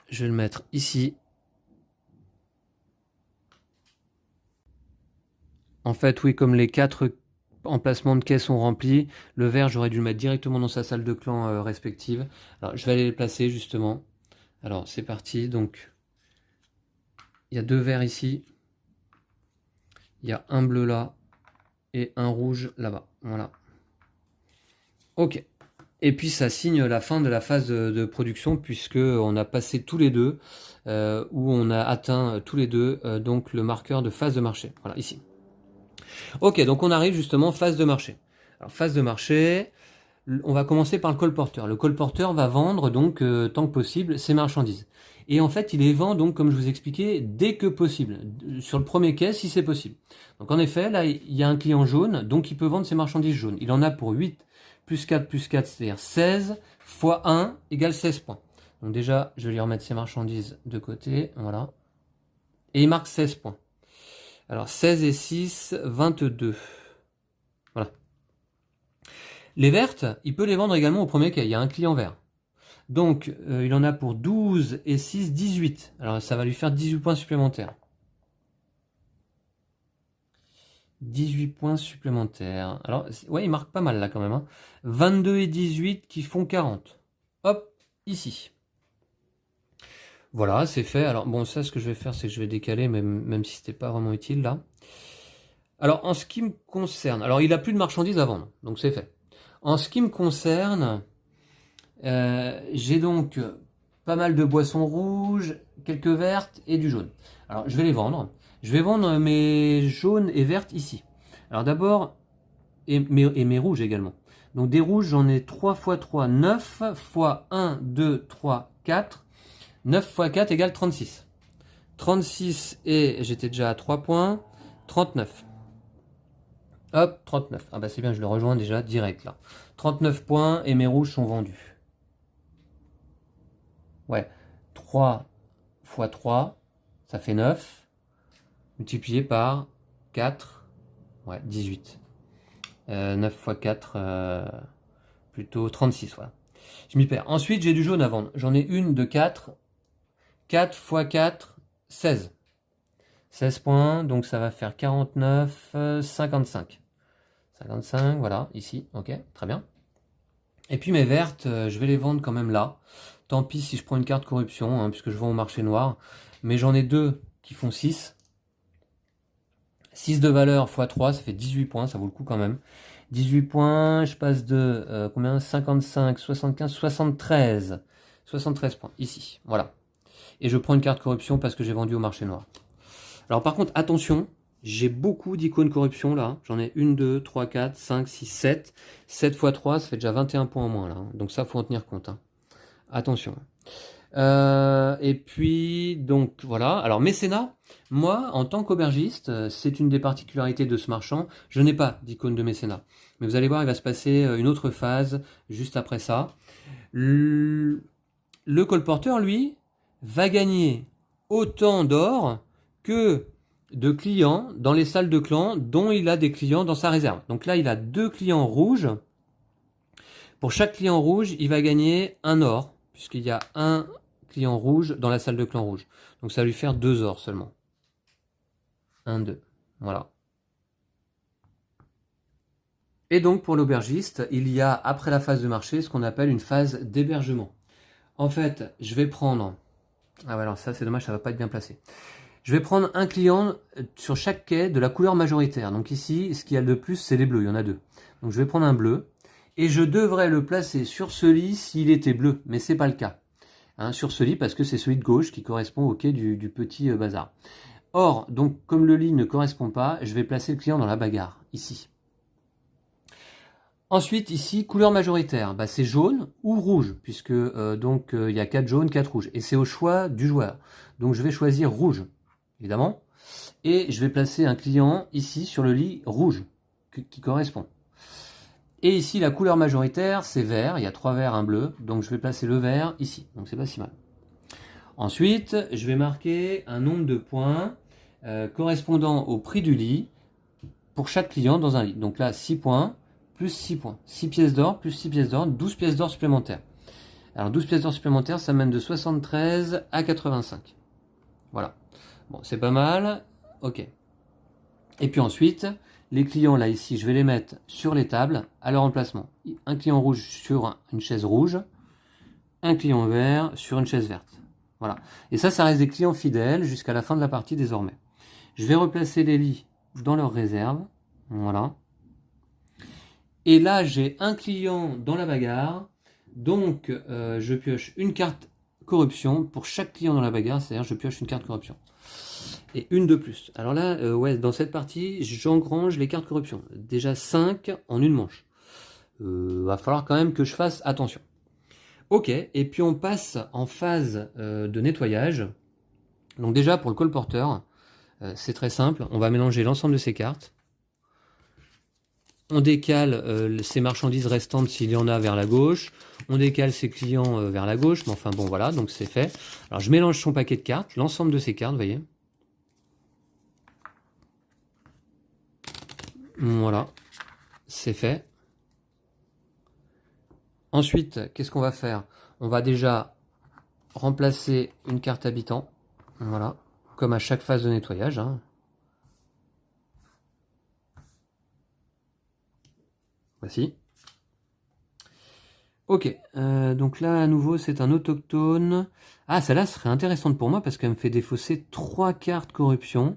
je vais le mettre ici. En fait, oui, comme les 4 emplacements de quai sont remplis, le vert, j'aurais dû le mettre directement dans sa salle de clan respective. Alors, je vais aller les placer justement. Alors, c'est parti. Donc, il y a 2 verts ici. Il y a un bleu là. Et un rouge là-bas. Voilà. Ok. Et puis ça signe la fin de la phase de production puisque on a passé tous les deux, où on a atteint tous les deux donc le marqueur de phase de marché. Voilà, ici. Ok, donc on arrive justement phase de marché. Alors phase de marché, on va commencer par le colporteur. Le colporteur va vendre donc tant que possible ses marchandises. Et en fait, il les vend donc, comme je vous expliquais, dès que possible, sur le premier quai si c'est possible. Donc en effet, là, il y a un client jaune, donc il peut vendre ses marchandises jaunes. Il en a pour 8 plus 4 plus 4, c'est-à-dire 16 fois 1 égale 16 points. Donc déjà, je vais lui remettre ses marchandises de côté, voilà. Et il marque 16 points. Alors 16 et 6, 22. Voilà. Les vertes, il peut les vendre également au premier quai, il y a un client vert. Donc, il en a pour 12 et 6, 18. Alors, ça va lui faire 18 points supplémentaires. 18 points supplémentaires. Alors, ouais, il marque pas mal là quand même. Hein. 22 et 18 qui font 40. Hop, ici. Voilà, c'est fait. Alors, bon, ça, ce que je vais faire, c'est que je vais décaler, même si c'était pas vraiment utile là. Alors, en ce qui me concerne, alors il a plus de marchandises à vendre, donc c'est fait. En ce qui me concerne, j'ai donc pas mal de boissons rouges, quelques vertes et du jaune. Alors je vais les vendre. Je vais vendre mes jaunes et vertes ici. Alors d'abord, et mes rouges également. Donc des rouges, j'en ai 3 x 3, 9 fois 1, 2, 3, 4. 9 x 4 égale 36. 36 et j'étais déjà à 3 points. 39. Hop, 39. Ah bah c'est bien, je le rejoins déjà direct là. 39 points et mes rouges sont vendus. Ouais, 3 x 3, ça fait 9. Multiplié par 4, ouais, 18. 9 x 4, plutôt 36, voilà. Je m'y perds. Ensuite, j'ai du jaune à vendre. J'en ai une de 4. 4 x 4, 16. 16 points, donc ça va faire 49, 55. 55, voilà, ici, ok, très bien. Et puis mes vertes, je vais les vendre quand même là. Tant pis si je prends une carte corruption, hein, puisque je vends au marché noir. Mais j'en ai deux qui font 6. 6 de valeur x 3, ça fait 18 points, ça vaut le coup quand même. 18 points, je passe de combien 55, 75, 73. 73 points, ici, voilà. Et je prends une carte corruption parce que j'ai vendu au marché noir. Alors par contre, attention, j'ai beaucoup d'icônes corruption là. J'en ai 1, 2, 3, 4, 5, 6, 7. 7 x 3, ça fait déjà 21 points en moins là. Donc ça, faut en tenir compte. Hein. Attention. Et puis, donc voilà. Alors mécénat, moi, en tant qu'aubergiste, c'est une des particularités de ce marchand. Je n'ai pas d'icône de mécénat. Mais vous allez voir, il va se passer une autre phase juste après ça. Le colporteur, lui, va gagner autant d'or que de clients dans les salles de clan dont il a des clients dans sa réserve. Donc là, il a 2 clients rouges. Pour chaque client rouge, il va gagner 1 or, puisqu'il y a un client rouge dans la salle de clan rouge. Donc ça va lui faire 2 ors seulement. 1, 2. Voilà. Et donc pour l'aubergiste, il y a après la phase de marché ce qu'on appelle une phase d'hébergement. En fait, je vais prendre... Ah ouais, alors ça c'est dommage, ça va pas être bien placé. Je vais prendre un client sur chaque quai de la couleur majoritaire. Donc ici, ce qu'il y a de plus, c'est les bleus, il y en a 2. Donc je vais prendre un bleu. Et je devrais le placer sur ce lit s'il était bleu, mais c'est pas le cas. Hein, sur ce lit parce que c'est celui de gauche qui correspond au quai du petit bazar. Or, donc comme le lit ne correspond pas, je vais placer le client dans la bagarre, ici. Ensuite, ici, couleur majoritaire, bah, c'est jaune ou rouge, puisque il y a 4 jaunes, 4 rouges. Et c'est au choix du joueur. Donc je vais choisir rouge, évidemment. Et je vais placer un client ici sur le lit rouge, qui correspond. Et ici, la couleur majoritaire, c'est vert. Il y a 3 verts, un bleu. Donc je vais placer le vert ici. Donc c'est pas si mal. Ensuite, je vais marquer un nombre de points correspondant au prix du lit pour chaque client dans un lit. Donc là, 6 points, plus 6 points. 6 pièces d'or, plus 6 pièces d'or, 12 pièces d'or supplémentaires. Alors 12 pièces d'or supplémentaires, ça mène de 73 à 85. Voilà. Bon, c'est pas mal. Ok. Et puis ensuite, les clients, là, ici, je vais les mettre sur les tables à leur emplacement. Un client rouge sur une chaise rouge, un client vert sur une chaise verte. Voilà. Et ça reste des clients fidèles jusqu'à la fin de la partie désormais. Je vais replacer les lits dans leur réserve. Voilà. Et là, j'ai un client dans la bagarre. Donc, je pioche une carte corruption pour chaque client dans la bagarre. C'est-à-dire, je pioche une carte corruption. Et une de plus. Alors là, ouais, dans cette partie, j'engrange les cartes corruption. Déjà 5 en une manche. Va falloir quand même que je fasse attention. Ok, et puis on passe en phase de nettoyage. Donc déjà, pour le colporteur, c'est très simple. On va mélanger l'ensemble de ces cartes. On décale ces marchandises restantes s'il y en a vers la gauche. On décale ses clients vers la gauche. Mais enfin bon, voilà, donc c'est fait. Alors je mélange son paquet de cartes, l'ensemble de ces cartes, vous voyez. Voilà, c'est fait. Ensuite, qu'est-ce qu'on va faire? On va déjà remplacer une carte habitant. Voilà, comme à chaque phase de nettoyage. Hein. Voici. Ok, donc là à nouveau c'est un autochtone. Ah, celle-là serait intéressante pour moi parce qu'elle me fait défausser 3 cartes corruption.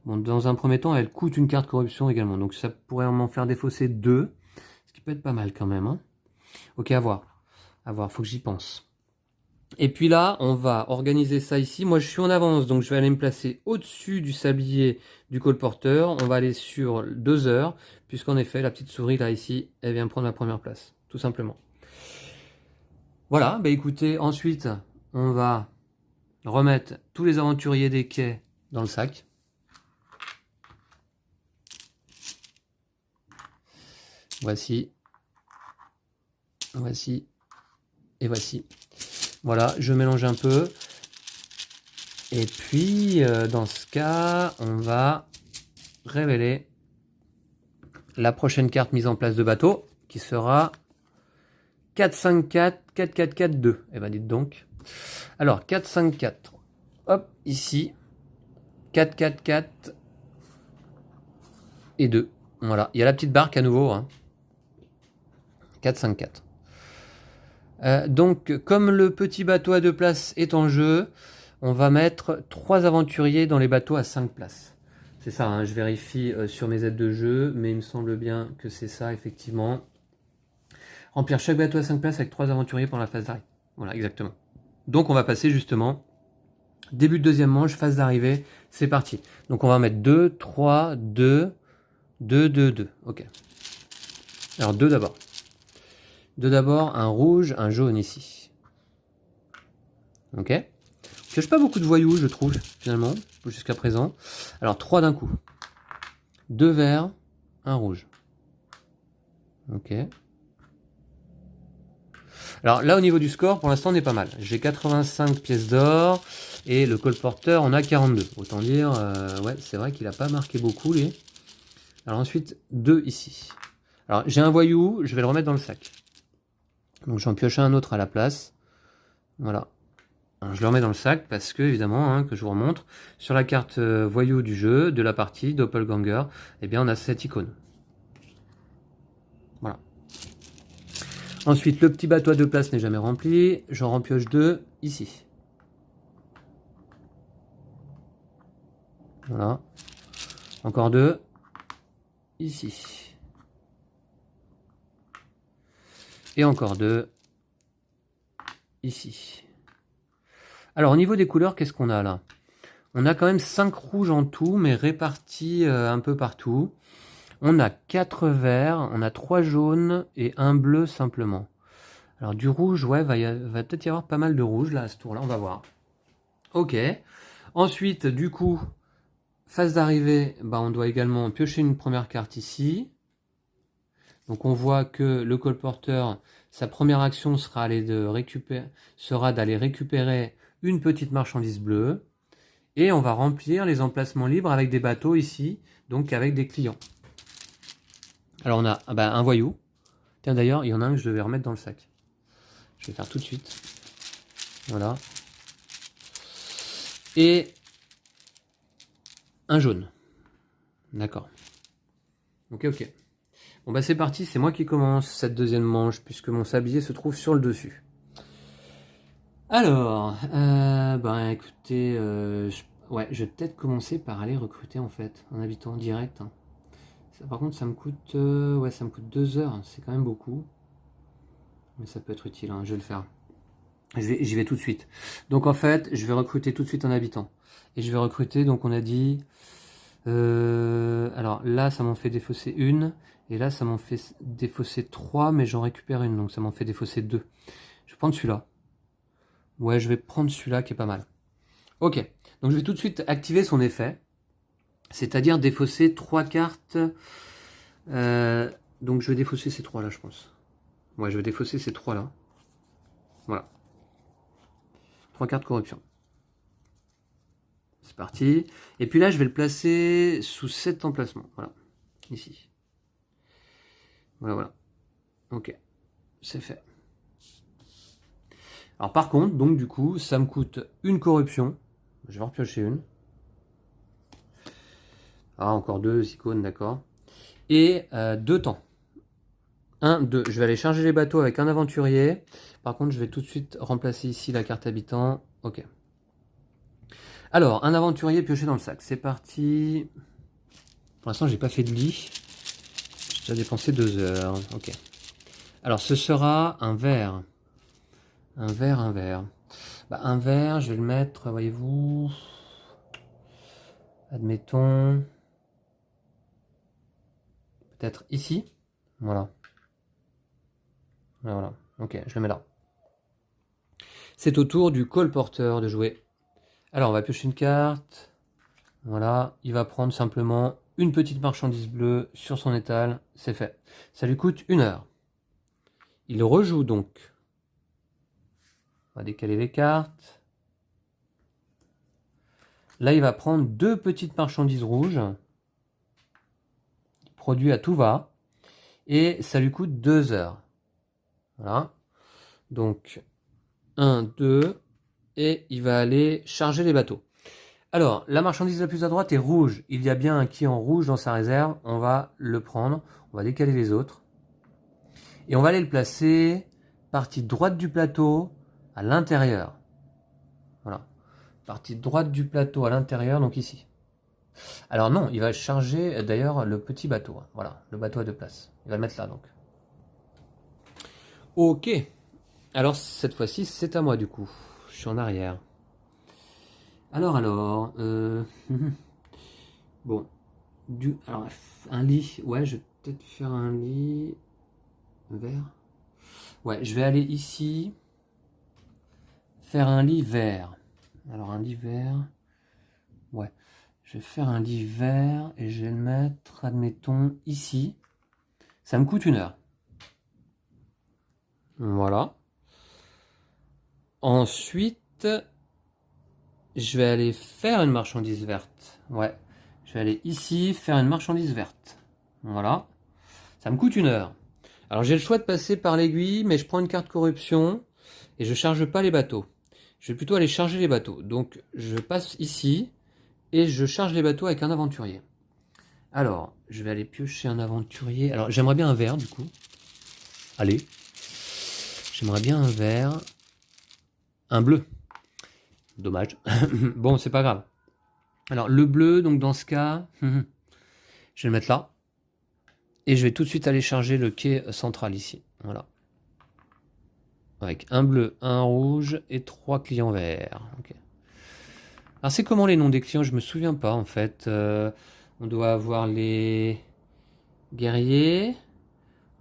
Bon, dans un premier temps, elle coûte une carte corruption également, donc ça pourrait m'en faire défausser 2, ce qui peut être pas mal quand même. Hein. Ok, à voir, faut que j'y pense. Et puis là, on va organiser ça ici. Moi, je suis en avance, donc je vais aller me placer au-dessus du sablier du colporteur. On va aller sur 2 heures, puisqu'en effet, la petite souris là ici, elle vient prendre la première place, tout simplement. Voilà, bah écoutez, ensuite, on va remettre tous les aventuriers des quais dans le sac. Voici. Voici. Et voici. Voilà, je mélange un peu. Et puis, dans ce cas, on va révéler la prochaine carte mise en place de bateau, qui sera 4-5-4, 4-4-4-2. Eh ben dites donc. Alors, 4-5-4. Hop, ici. 4, 4, 4 et 2. Voilà, il y a la petite barque à nouveau. Hein. 4, 5, 4. Donc, comme le petit bateau à 2 places est en jeu, on va mettre 3 aventuriers dans les bateaux à 5 places. C'est ça, hein, je vérifie sur mes aides de jeu, mais il me semble bien que c'est ça, effectivement. Remplir chaque bateau à 5 places avec 3 aventuriers pendant la phase d'arrivée. Voilà, exactement. Donc, on va passer justement, début de deuxième manche, phase d'arrivée, c'est parti. Donc, on va mettre 2, 3, 2, 2, 2, 2. Ok. Alors, 2 d'abord. 2 d'abord, un rouge, un jaune ici. Ok. On pioche pas beaucoup de voyous, je trouve, finalement, jusqu'à présent. Alors, 3 d'un coup. 2 verts, un rouge. Ok. Alors là, au niveau du score, pour l'instant, on est pas mal. J'ai 85 pièces d'or et le colporteur en a 42. Autant dire, ouais, c'est vrai qu'il n'a pas marqué beaucoup, lui. Alors ensuite, 2 ici. Alors, j'ai un voyou, je vais le remettre dans le sac. Donc, j'en pioche un autre à la place. Voilà. Alors, je le remets dans le sac parce que, évidemment, hein, que je vous remontre, sur la carte voyou du jeu, de la partie, Doppelganger, eh bien, on a cette icône. Voilà. Ensuite, le petit bateau à 2 places n'est jamais rempli. J'en rempioche 2 ici. Voilà. Encore 2 ici. Et encore 2 ici. Alors, au niveau des couleurs, qu'est-ce qu'on a là? On a quand même 5 rouges en tout, mais répartis un peu partout. On a 4 verts, on a 3 jaunes et un bleu simplement. Alors du rouge, ouais, va peut-être y avoir pas mal de rouge là à ce tour-là, on va voir. Ok. Ensuite, du coup, phase d'arrivée, bah, on doit également piocher une première carte ici. Donc on voit que le colporteur, sa première action sera d'aller récupérer une petite marchandise bleue. Et on va remplir les emplacements libres avec des bateaux ici, donc avec des clients. Alors on a un voyou. Tiens d'ailleurs, il y en a un que je devais remettre dans le sac. Je vais faire tout de suite. Voilà. Et un jaune. D'accord. Ok, ok. Bon bah c'est parti, c'est moi qui commence cette deuxième manche, puisque mon sablier se trouve sur le dessus. Alors, écoutez, je vais peut-être commencer par aller recruter en fait, un habitant direct. Hein. Ça, par contre, ça me coûte, ça me coûte 2 heures, c'est quand même beaucoup. Mais ça peut être utile, hein, je vais le faire. J'y vais tout de suite. Donc en fait, je vais recruter tout de suite un habitant. Et je vais recruter, donc on a dit... alors là, ça m'en fait défausser une. Et là, ça m'en fait défausser 3, mais j'en récupère une. Donc ça m'en fait défausser 2. Je vais prendre celui-là. Ouais, je vais prendre celui-là qui est pas mal. Ok, donc je vais tout de suite activer son effet. C'est-à-dire défausser 3 cartes. Donc je vais défausser ces 3 là, je pense. Ouais, je vais défausser ces 3 là. Voilà. 3 cartes corruption. C'est parti. Et puis là, je vais le placer sous cet emplacement. Voilà. Ici. Voilà, voilà. Ok. C'est fait. Alors par contre, donc du coup, ça me coûte une corruption. Je vais en repiocher une. Ah, encore 2 icônes, d'accord. Et 2 temps. 1, 2. Je vais aller charger les bateaux avec un aventurier. Par contre, je vais tout de suite remplacer ici la carte habitant. Ok. Alors, un aventurier pioché dans le sac. C'est parti. Pour l'instant, j'ai pas fait de lit. J'ai déjà dépensé 2 heures. Ok. Alors, ce sera un vert. Un vert, un vert. Un vert, je vais le mettre, voyez-vous. Admettons. Peut-être ici. Voilà. Voilà. Ok, je le mets là. C'est au tour du colporteur de jouer. Alors, on va piocher une carte. Voilà. Il va prendre simplement une petite marchandise bleue sur son étal. C'est fait. Ça lui coûte 1 heure. Il rejoue donc. On va décaler les cartes. Là, il va prendre 2 petites marchandises rouges. Produit à tout va. Et ça lui coûte 2 heures. Voilà. Donc, 1, 2. Et il va aller charger les bateaux. Alors, la marchandise la plus à droite est rouge. Il y a bien un quai en rouge dans sa réserve. On va le prendre. On va décaler les autres. Et on va aller le placer partie droite du plateau à l'intérieur. Voilà. Partie droite du plateau à l'intérieur, donc ici. Alors non, il va charger d'ailleurs le petit bateau. Voilà, le bateau à 2 places. Il va le mettre là donc. Ok. Alors cette fois-ci, c'est à moi du coup. Je suis en arrière. Alors, bon. Alors, un lit. Ouais, je vais peut-être faire un lit vert. Ouais, je vais aller ici. Faire un lit vert. Alors, un lit vert. Ouais. Je vais faire un lit vert et je vais le mettre, admettons, ici. Ça me coûte 1 heure. Voilà. Ensuite, je vais aller faire une marchandise verte. Ouais. Je vais aller ici, faire une marchandise verte. Voilà. Ça me coûte 1 heure. Alors j'ai le choix de passer par l'aiguille, mais je prends une carte corruption et je charge pas les bateaux. Je vais plutôt aller charger les bateaux. Donc je passe ici et je charge les bateaux avec un aventurier. Alors, je vais aller piocher un aventurier. Alors j'aimerais bien un vert du coup. Allez. J'aimerais bien un vert. Un bleu. Dommage. Bon, c'est pas grave. Alors le bleu, donc dans ce cas, je vais le mettre là. Et je vais tout de suite aller charger le quai central ici. Voilà. Avec un bleu, un rouge et 3 clients verts. Okay. Alors c'est comment les noms des clients? Je me souviens pas en fait. On doit avoir les guerriers.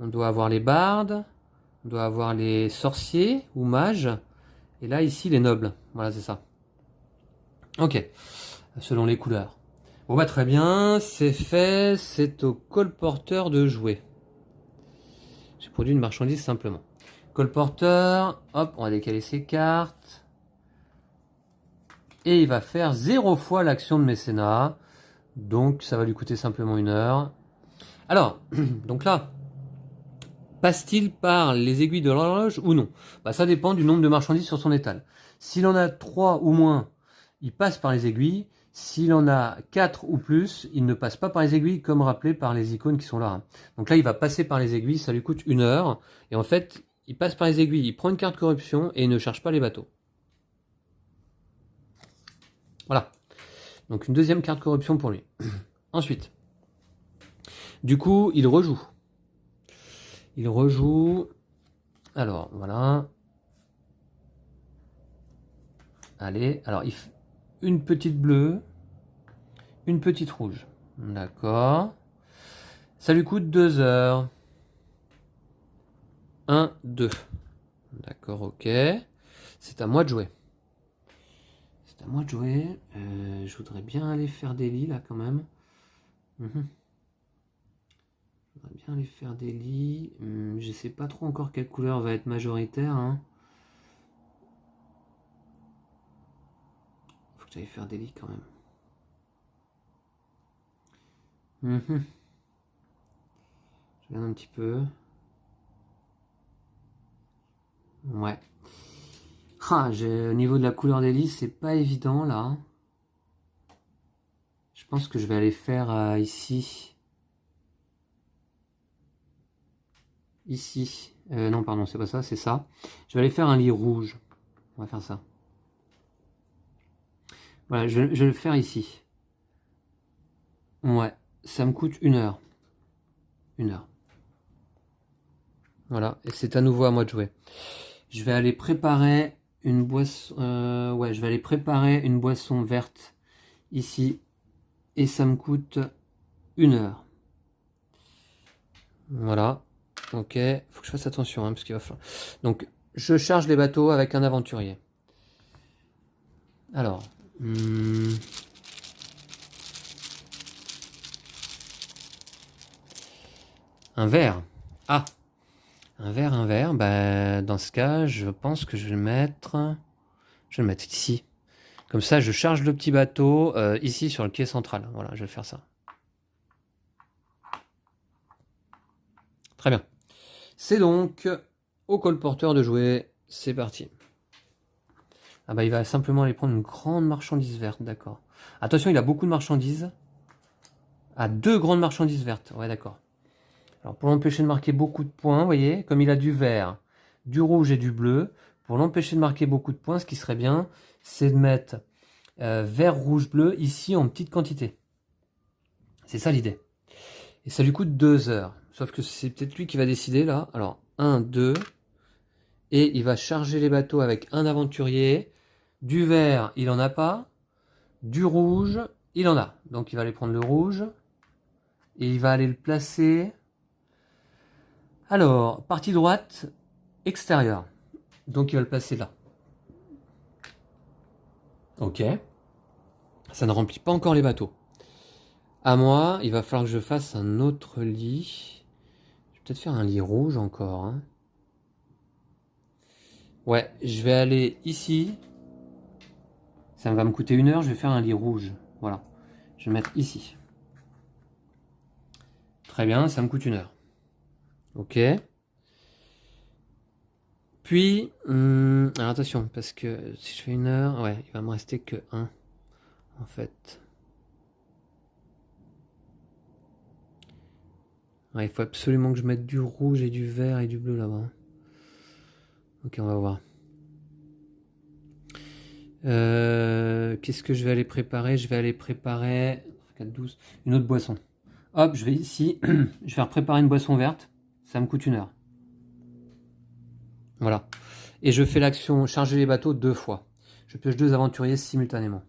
On doit avoir les bardes. On doit avoir les sorciers ou mages. Et là ici les nobles. Voilà, c'est ça. Ok. Selon les couleurs. Bon bah très bien, c'est fait. C'est au colporteur de jouer. J'ai produit une marchandise simplement. Colporteur, hop, on va décaler ses cartes. Et il va faire 0 fois l'action de mécénat. Donc ça va lui coûter simplement 1 heure. Alors, donc là, passe-t-il par les aiguilles de l'horloge ou non? Bah, ça dépend du nombre de marchandises sur son étal. S'il en a 3 ou moins, il passe par les aiguilles. S'il en a 4 ou plus, il ne passe pas par les aiguilles comme rappelé par les icônes qui sont là. Donc là, il va passer par les aiguilles, ça lui coûte 1 heure. Et en fait, il passe par les aiguilles, il prend une carte corruption et il ne charge pas les bateaux. Voilà. Donc une deuxième carte corruption pour lui. Ensuite, du coup, il rejoue. Il rejoue. Alors, voilà. Allez, alors, une petite bleue, une petite rouge. D'accord. Ça lui coûte 2 heures. 1, 2. D'accord, ok. C'est à moi de jouer. C'est à moi de jouer. Je voudrais bien aller faire des lits, là, quand même. Je voudrais bien aller faire des lits. Je sais pas trop encore quelle couleur va être majoritaire. Hein. Faut que j'aille faire des lits, quand même. Je regarde un petit peu. Ouais. Ah, au niveau de la couleur des lits, c'est pas évident là. Je pense que je vais aller faire ici. Ici. Non, pardon, c'est pas ça, c'est ça. Je vais aller faire un lit rouge. On va faire ça. Voilà, je vais le faire ici. Ouais, ça me coûte 1 heure. 1 heure. Voilà, et c'est à nouveau à moi de jouer. Je vais aller préparer une boisson. Ouais, je vais aller préparer une boisson verte ici. Et ça me coûte 1 heure. Voilà. Ok. Faut que je fasse attention, hein, parce qu'il va falloir. Donc, je charge les bateaux avec un aventurier. Alors. Un verre. Ah. Un verre. Bah, dans ce cas, je pense que je vais le mettre. Je vais le mettre ici. Comme ça, je charge le petit bateau ici sur le quai central. Voilà, je vais faire ça. Très bien. C'est donc au colporteur de jouer. C'est parti. Ah bah il va simplement aller prendre une grande marchandise verte, d'accord. Attention, il a beaucoup de marchandises. Ah, 2 grandes marchandises vertes. Ouais, d'accord. Alors, pour l'empêcher de marquer beaucoup de points, vous voyez, comme il a du vert, du rouge et du bleu, pour l'empêcher de marquer beaucoup de points, ce qui serait bien, c'est de mettre vert, rouge, bleu ici en petite quantité. C'est ça l'idée. Et ça lui coûte 2 heures. Sauf que c'est peut-être lui qui va décider là. Alors, 1, 2. Et il va charger les bateaux avec un aventurier. Du vert, il en a pas. Du rouge, il en a. Donc il va aller prendre le rouge. Et il va aller le placer. Alors, partie droite, extérieure. Donc il va le placer là. Ok. Ça ne remplit pas encore les bateaux. À moi, il va falloir que je fasse un autre lit. Je vais peut-être faire un lit rouge encore. Hein. Ouais, je vais aller ici. Ça va me coûter 1 heure, je vais faire un lit rouge. Voilà. Je vais mettre ici. Très bien, ça me coûte 1 heure. Ok. Puis, alors attention, parce que si je fais 1 heure, ouais, il va me rester que 1, en fait. Ouais, il faut absolument que je mette du rouge et du vert et du bleu là-bas. Ok, on va voir. Qu'est-ce que je vais aller préparer? Je vais aller préparer 4, 12, une autre boisson. Hop, je vais ici, je vais préparer une boisson verte. Ça me coûte 1 heure. Voilà. Et je fais l'action charger les bateaux 2 fois. Je pioche 2 aventuriers simultanément.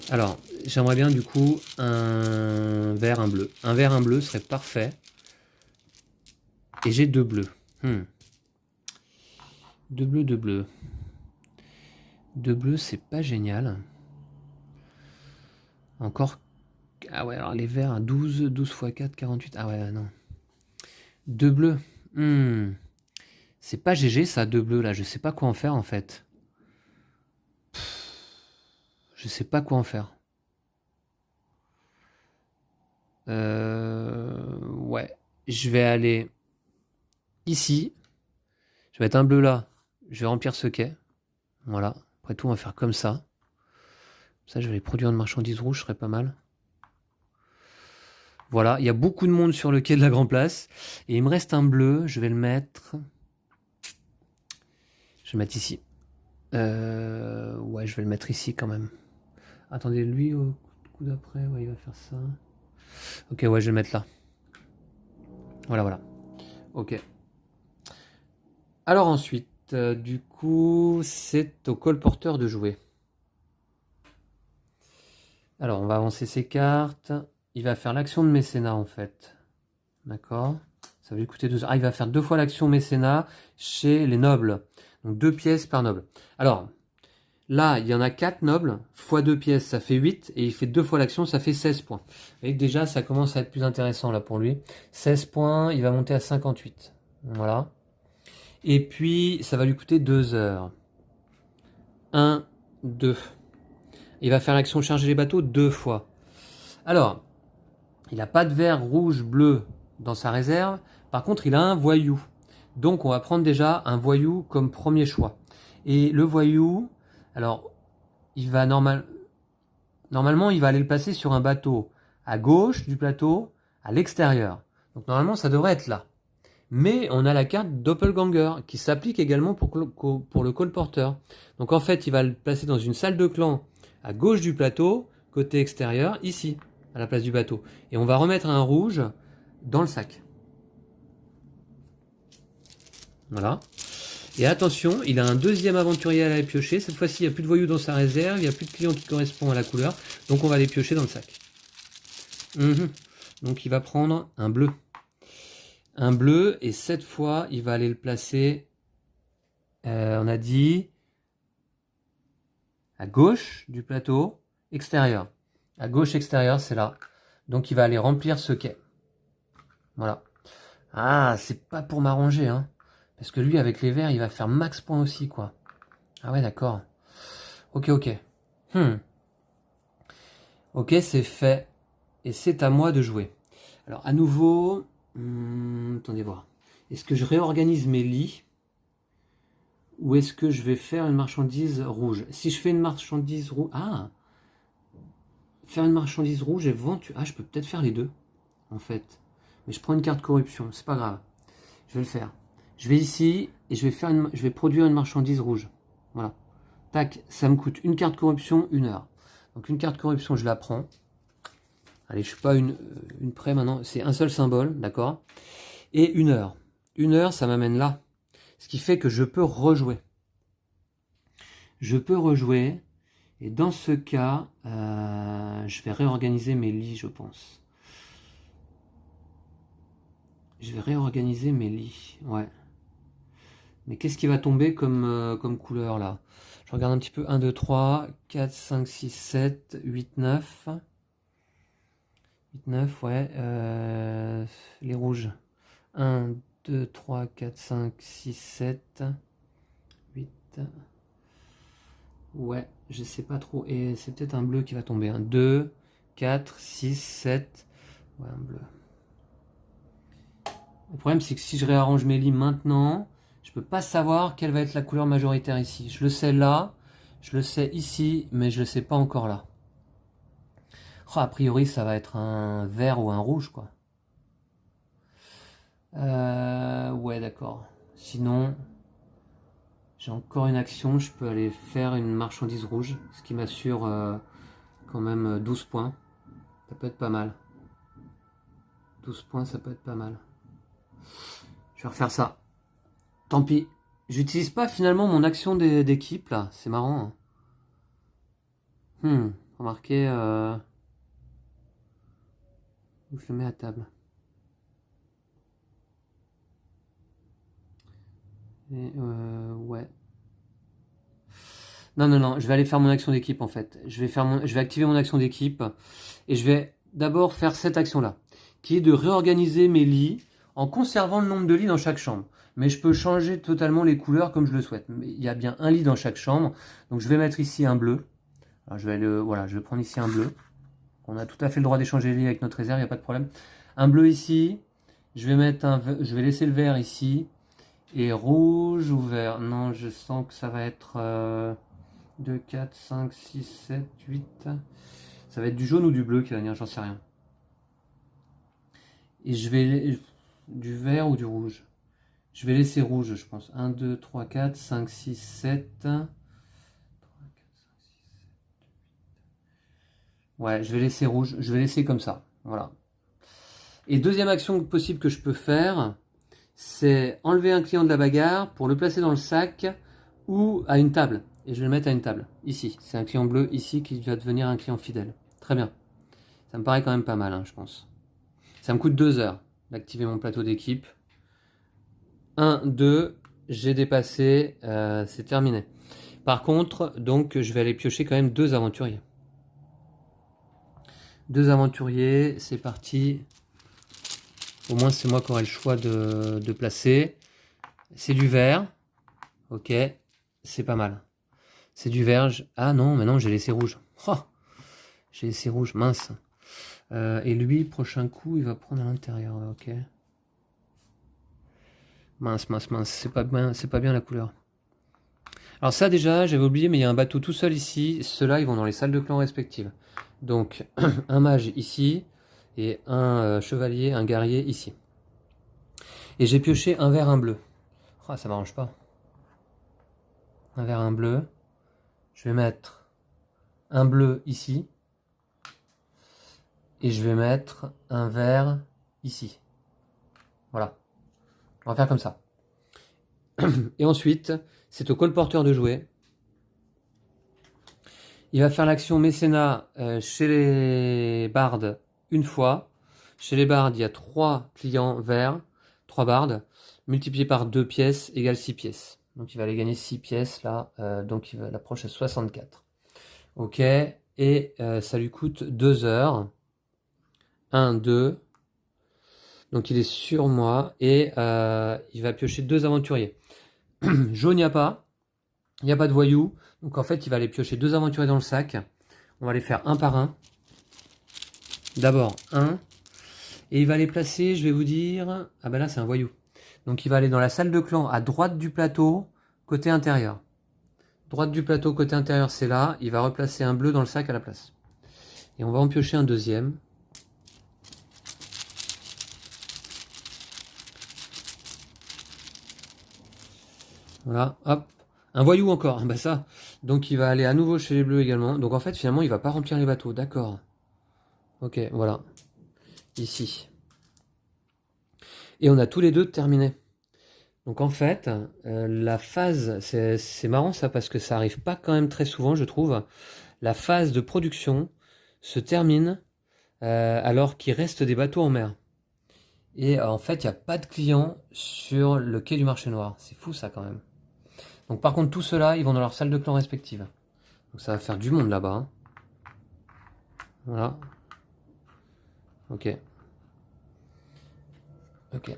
Alors, j'aimerais bien du coup un vert, un bleu. Un vert, un bleu serait parfait. Et j'ai 2 bleus. 2 bleus, 2 bleus. 2 bleus, c'est pas génial. Encore. Ah ouais, alors les verts à 12, 12 x 4, 48. Ah ouais, non. 2 bleus. C'est pas GG ça, 2 bleus là. Je sais pas quoi en faire en fait. Je sais pas quoi en faire. Ouais. Je vais aller ici. Je vais mettre un bleu là. Je vais remplir ce quai. Voilà. Après tout, on va faire comme ça. Ça, je vais produire une marchandise rouge, ce serait pas mal. Voilà, il y a beaucoup de monde sur le quai de la Grand Place. Et il me reste un bleu, je vais le mettre... Je vais le mettre ici. Ouais, je vais le mettre ici quand même. Attendez, lui, au coup d'après, ouais, il va faire ça. Ok, ouais, je vais le mettre là. Voilà, voilà. Ok. Alors ensuite, du coup, c'est au colporteur de jouer. Alors, on va avancer ses cartes. Il va faire l'action de mécénat, en fait. D'accord. Ça va lui coûter 2 heures. Ah, il va faire 2 fois l'action mécénat chez les nobles. Donc 2 pièces par noble. Alors, là, il y en a 4 nobles. Fois 2 pièces, ça fait 8. Et il fait 2 fois l'action, ça fait 16 points. Vous voyez que déjà, ça commence à être plus intéressant là pour lui. 16 points, il va monter à 58. Voilà. Et puis, ça va lui coûter 2 heures. 1, 2. Il va faire l'action charger les bateaux 2 fois. Alors, il n'a pas de vert, rouge, bleu dans sa réserve. Par contre, il a un voyou. Donc, on va prendre déjà un voyou comme premier choix. Et le voyou, alors, il va normalement, il va aller le placer sur un bateau à gauche du plateau, à l'extérieur. Donc, normalement, ça devrait être là. Mais on a la carte Doppelganger qui s'applique également pour le colporteur. Donc, en fait, il va le placer dans une salle de clan à gauche du plateau, côté extérieur, ici, à la place du bateau. Et on va remettre un rouge dans le sac. Voilà. Et attention, il a un deuxième aventurier à aller piocher. Cette fois-ci, il n'y a plus de voyous dans sa réserve, il n'y a plus de client qui correspond à la couleur. Donc on va les piocher dans le sac. Donc il va prendre un bleu. Un bleu, et cette fois, il va aller le placer, on a dit, à gauche du plateau, extérieur. À gauche extérieur, c'est là. Donc il va aller remplir ce quai. Voilà. Ah, c'est pas pour m'arranger, hein. Parce que lui, avec les verts, il va faire max point aussi, quoi. Ah ouais, d'accord. Ok, ok. Ok, c'est fait. Et c'est à moi de jouer. Alors, à nouveau... attendez voir. Est-ce que je réorganise mes lits? Ou est-ce que je vais faire une marchandise rouge? Si je fais une marchandise rouge... Ah! Faire une marchandise rouge et vendre... Ah, je peux peut-être faire les deux, en fait. Mais je prends une carte corruption, c'est pas grave. Je vais le faire. Je vais ici et je vais produire une marchandise rouge. Voilà. Tac, ça me coûte une carte corruption, 1 heure. Donc une carte corruption, je la prends. Allez, je suis pas une près maintenant. C'est un seul symbole, d'accord? Et 1 heure. 1 heure, ça m'amène là. Ce qui fait que je peux rejouer. Je peux rejouer. Et dans ce cas, je vais réorganiser mes lits, je pense. Je vais réorganiser mes lits, ouais. Mais qu'est-ce qui va tomber comme couleur là? Je regarde un petit peu. 1, 2, 3, 4, 5, 6, 7, 8, 9. 8, 9, ouais. Les rouges. 1, 2, 3, 4, 5, 6, 7, 8. Ouais, je sais pas trop. Et c'est peut-être un bleu qui va tomber. 1, 2, 4, 6, 7. Ouais, un bleu. Le problème, c'est que si je réarrange mes lits maintenant, je peux pas savoir quelle va être la couleur majoritaire ici. Je le sais là, je le sais ici, mais je le sais pas encore là. Oh, a priori, ça va être un vert ou un rouge, quoi. Ouais, d'accord. Sinon, j'ai encore une action. Je peux aller faire une marchandise rouge, ce qui m'assure quand même 12 points. Ça peut être pas mal. 12 points, ça peut être pas mal. Je vais refaire ça. Tant pis. J'utilise pas finalement mon action d'équipe là. C'est marrant. Remarquez. Où je le mets à table. Et, ouais. Non, non, non. Je vais aller faire mon action d'équipe en fait. Je vais activer mon action d'équipe. Et je vais d'abord faire cette action là. Qui est de réorganiser mes lits en conservant le nombre de lits dans chaque chambre. Mais je peux changer totalement les couleurs comme je le souhaite. Mais il y a bien un lit dans chaque chambre. Donc je vais mettre ici un bleu. Alors je vais prendre ici un bleu. On a tout à fait le droit d'échanger les lits avec notre réserve, il n'y a pas de problème. Un bleu ici. Je vais laisser le vert ici. Et rouge ou vert. Non, je sens que ça va être 2, 4, 5, 6, 7, 8. Ça va être du jaune ou du bleu qui va venir, j'en sais rien. Et je vais... Du vert ou du rouge. Je vais laisser rouge, je pense. 1, 2, 3, 4, 5, 6, 7. Ouais, je vais laisser rouge. Je vais laisser comme ça. Voilà. Et deuxième action possible que je peux faire, c'est enlever un client de la bagarre pour le placer dans le sac ou à une table. Et je vais le mettre à une table. Ici. C'est un client bleu ici qui va devenir un client fidèle. Très bien. Ça me paraît quand même pas mal, hein, je pense. Ça me coûte 2 heures d'activer mon plateau d'équipe. 1, 2, j'ai dépassé, c'est terminé. Par contre, donc, je vais aller piocher quand même 2 aventuriers. 2 aventuriers, c'est parti. Au moins, c'est moi qui aurai le choix de placer. C'est du vert. Ok, c'est pas mal. C'est du vert. Ah non, maintenant j'ai laissé rouge. Oh, j'ai laissé rouge, mince. Et lui, prochain coup, il va prendre à l'intérieur. Ok. Mince, mince, mince. C'est pas bien la couleur. Alors ça déjà, j'avais oublié, mais il y a un bateau tout seul ici. Ceux-là, ils vont dans les salles de clan respectives. Donc, un mage ici et un chevalier, un guerrier ici. Et j'ai pioché un vert, un bleu. Oh, ça m'arrange pas. Un vert, un bleu. Je vais mettre un bleu ici. Et je vais mettre un vert ici. Voilà. On va faire comme ça. Et ensuite, c'est au colporteur de jouer. Il va faire l'action mécénat chez les bardes une fois. Chez les bardes, il y a 3 clients verts, 3 bardes, multiplié par 2 pièces égale 6 pièces. Donc il va aller gagner 6 pièces là, donc il approche à 64. Ok, et ça lui coûte 2 heures. 1, 2. Donc il est sur moi et il va piocher 2 aventuriers. Jaune, il n'y a pas. Il n'y a pas de voyous. Donc en fait, il va aller piocher 2 aventuriers dans le sac. On va les faire un par un. D'abord, 1. Et il va les placer, je vais vous dire... Ah ben là, c'est un voyou. Donc il va aller dans la salle de clan à droite du plateau, côté intérieur. Droite du plateau, côté intérieur, c'est là. Il va replacer un bleu dans le sac à la place. Et on va en piocher un deuxième. Voilà, hop. Un voyou encore, bah ça. Donc il va aller à nouveau chez les bleus également. Donc en fait, finalement, il va pas remplir les bateaux. D'accord. Ok, voilà. Ici. Et on a tous les deux terminé. Donc en fait, la phase, c'est marrant ça parce que ça arrive pas quand même très souvent, je trouve. La phase de production se termine alors qu'il reste des bateaux en mer. Et en fait, il n'y a pas de clients sur le quai du marché noir. C'est fou ça quand même. Donc par contre, tous ceux-là, ils vont dans leur salle de clan respective. Donc ça va faire du monde là-bas. Hein. Voilà. Ok. Ok.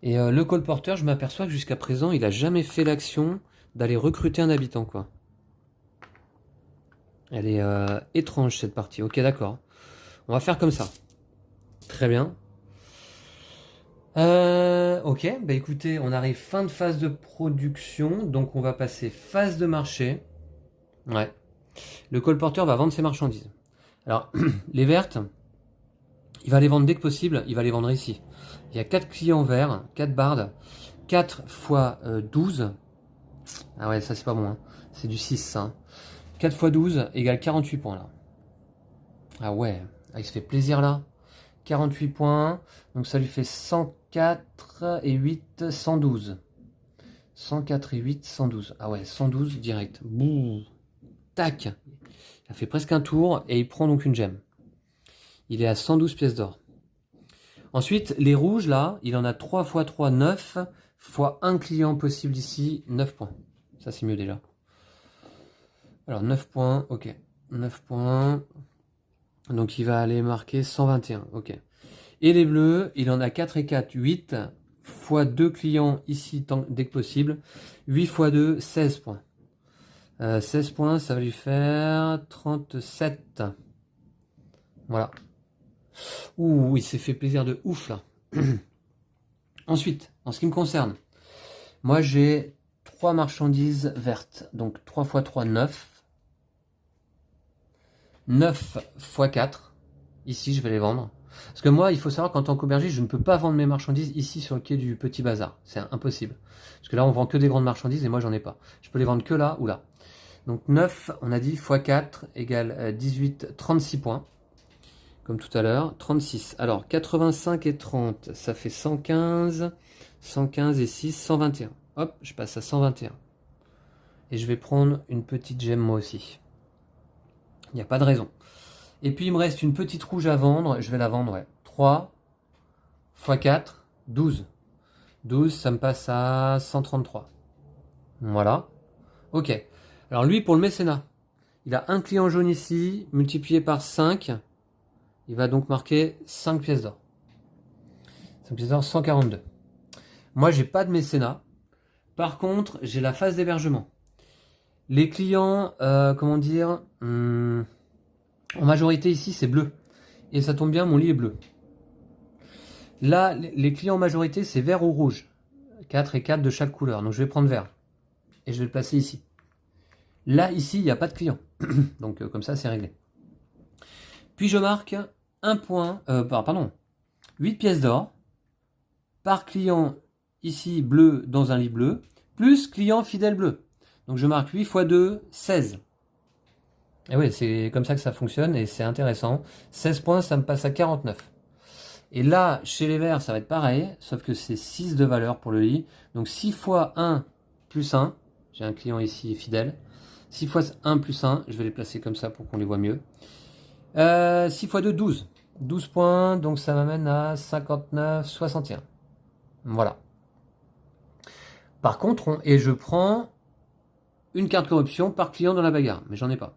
Et le colporteur, je m'aperçois que jusqu'à présent, il a jamais fait l'action d'aller recruter un habitant, quoi. Elle est étrange cette partie. Ok, d'accord. On va faire comme ça. Très bien. Ok, bah écoutez, on arrive fin de phase de production, donc on va passer phase de marché. Ouais. Le colporteur va vendre ses marchandises. Alors, les vertes, il va les vendre dès que possible, il va les vendre ici. Il y a 4 clients verts, 4 bardes, 4 fois 12. Ah ouais, ça c'est pas bon, hein. C'est du 6 ça. Hein. 4 fois 12 égale 48 points là. Ah ouais, ah, il se fait plaisir là. 48 points, donc ça lui fait 104 et 8, 112. 104 et 8, 112. Ah ouais, 112 direct. Bouh. Tac. Il a fait presque un tour et il prend donc une gemme. Il est à 112 pièces d'or. Ensuite, les rouges là, il en a 3 x 3, 9, fois un client possible ici, 9 points. Ça c'est mieux déjà. Alors 9 points, ok. 9 points. Donc il va aller marquer 121, ok. Et les bleus, il en a 4 et 4, 8, fois 2 clients ici dès que possible. 8 fois 2, 16 points. 16 points, ça va lui faire 37. Voilà. Ouh, il s'est fait plaisir de ouf là. Ensuite, en ce qui me concerne, moi j'ai 3 marchandises vertes. Donc 3 x 3, 9. 9 x 4. Ici, je vais les vendre. Parce que moi, il faut savoir qu'en tant qu'aubergiste, je ne peux pas vendre mes marchandises ici sur le quai du Petit Bazar. C'est impossible. Parce que là, on vend que des grandes marchandises et moi, j'en ai pas. Je peux les vendre que là ou là. Donc 9, on a dit, x 4 égale 18, 36 points. Comme tout à l'heure. 36. Alors, 85 et 30, ça fait 115. 115 et 6, 121. Hop, je passe à 121. Et je vais prendre une petite gemme moi aussi. Il n'y a pas de raison. Et puis il me reste une petite rouge à vendre. Je vais la vendre, ouais. 3 x 4, 12. 12, ça me passe à 133. Voilà. Ok. Alors lui, pour le mécénat, il a un client jaune ici, multiplié par 5. Il va donc marquer 5 pièces d'or. 5 pièces d'or, 142. Moi, j'ai pas de mécénat. Par contre, j'ai la phase d'hébergement. Les clients, comment dire, en majorité ici, c'est bleu. Et ça tombe bien, mon lit est bleu. Là, les clients en majorité, c'est vert ou rouge. 4 et 4 de chaque couleur. Donc je vais prendre vert. Et je vais le placer ici. Là, ici, il n'y a pas de client. Donc comme ça, c'est réglé. Puis je marque un point, pardon, 8 pièces d'or par client ici bleu dans un lit bleu, plus client fidèle bleu. Donc je marque 8 x 2, 16. Et oui, c'est comme ça que ça fonctionne et c'est intéressant. 16 points, ça me passe à 49. Et là, chez les verts, ça va être pareil, sauf que c'est 6 de valeur pour le lit. Donc 6 x 1 plus 1. J'ai un client ici fidèle. 6 x 1 plus 1, je vais les placer comme ça pour qu'on les voit mieux. 6 x 2, 12. 12 points, donc ça m'amène à 59, 61. Voilà. Par contre, et je prends une carte corruption par client dans la bagarre, mais j'en ai pas.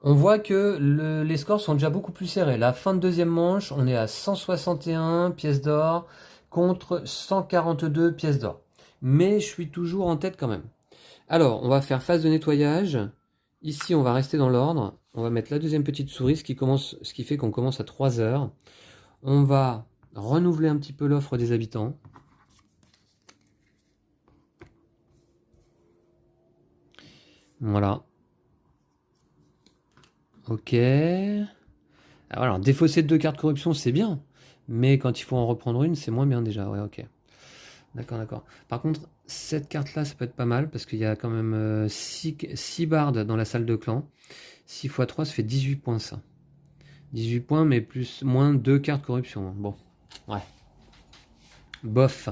On voit que les scores sont déjà beaucoup plus serrés. La fin de deuxième manche, on est à 161 pièces d'or contre 142 pièces d'or. Mais je suis toujours en tête quand même. Alors, on va faire phase de nettoyage. Ici, on va rester dans l'ordre. On va mettre la deuxième petite souris, ce qui fait qu'on commence à 3 heures. On va renouveler un petit peu l'offre des habitants. Voilà. Ok. Alors, défausser de 2 cartes corruption, c'est bien. Mais quand il faut en reprendre une, c'est moins bien déjà. Ouais, ok. D'accord, d'accord. Par contre, cette carte-là, ça peut être pas mal, parce qu'il y a quand même 6 bardes dans la salle de clan. 6 x 3, ça fait 18 points, ça. 18 points, mais moins 2 cartes corruption. Bon, ouais. Bof.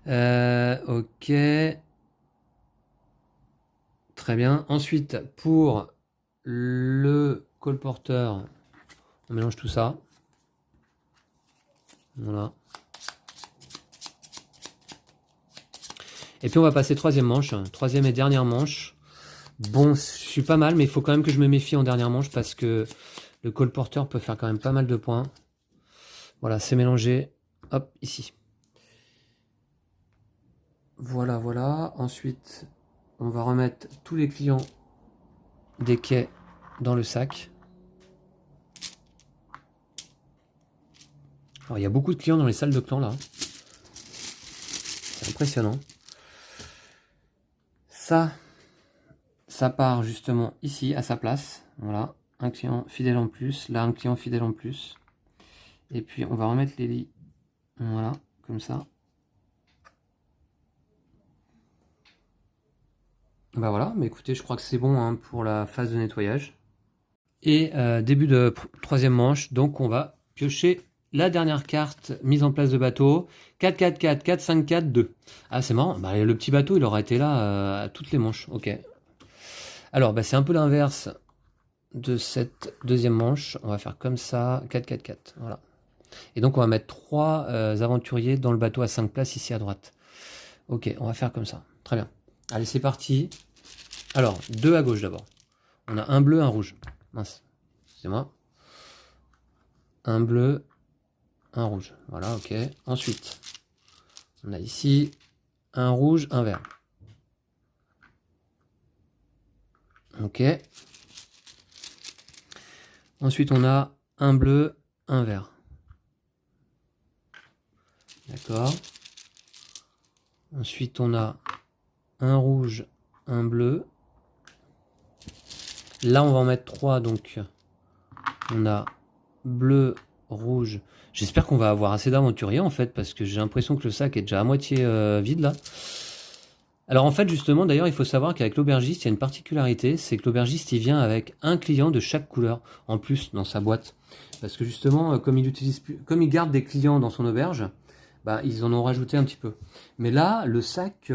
Ok. Très bien. Ensuite, pour le colporteur, on mélange tout ça. Voilà. Et puis on va passer troisième manche. Troisième et dernière manche. Bon, je suis pas mal, mais il faut quand même que je me méfie en dernière manche parce que le colporteur peut faire quand même pas mal de points. Voilà, c'est mélangé. Hop, ici. Voilà, voilà. Ensuite, on va remettre tous les clients des quais dans le sac. Alors, il y a beaucoup de clients dans les salles de clan, là. C'est impressionnant. Ça part justement ici, à sa place. Voilà, un client fidèle en plus. Là, un client fidèle en plus. Et puis, on va remettre les lits. Voilà, comme ça. Bah voilà, mais écoutez, je crois que c'est bon hein, pour la phase de nettoyage. Et début de troisième manche, donc on va piocher la dernière carte mise en place de bateau. 4, 4, 4, 4, 5, 4, 2. Ah c'est marrant, bah, le petit bateau il aura été là à toutes les manches. Ok. Alors bah, c'est un peu l'inverse de cette deuxième manche. On va faire comme ça, 4, 4, 4. Voilà. Et donc on va mettre 3 aventuriers dans le bateau à 5 places ici à droite. Ok, on va faire comme ça. Très bien. Allez, c'est parti. Alors, 2 à gauche d'abord. On a un bleu, un rouge. Mince, excusez-moi. Un bleu, un rouge. Voilà, ok. Ensuite, on a ici un rouge, un vert. Ok. Ensuite, on a un bleu, un vert. D'accord. Ensuite, on a un rouge, un bleu. Là, on va en mettre 3, donc on a bleu, rouge. J'espère qu'on va avoir assez d'aventuriers en fait, parce que j'ai l'impression que le sac est déjà à moitié vide là. Alors en fait, justement, d'ailleurs, il faut savoir qu'avec l'aubergiste, il y a une particularité, c'est que l'aubergiste, il vient avec un client de chaque couleur en plus dans sa boîte. Parce que justement, comme il garde des clients dans son auberge, bah, ils en ont rajouté un petit peu. Mais là, le sac,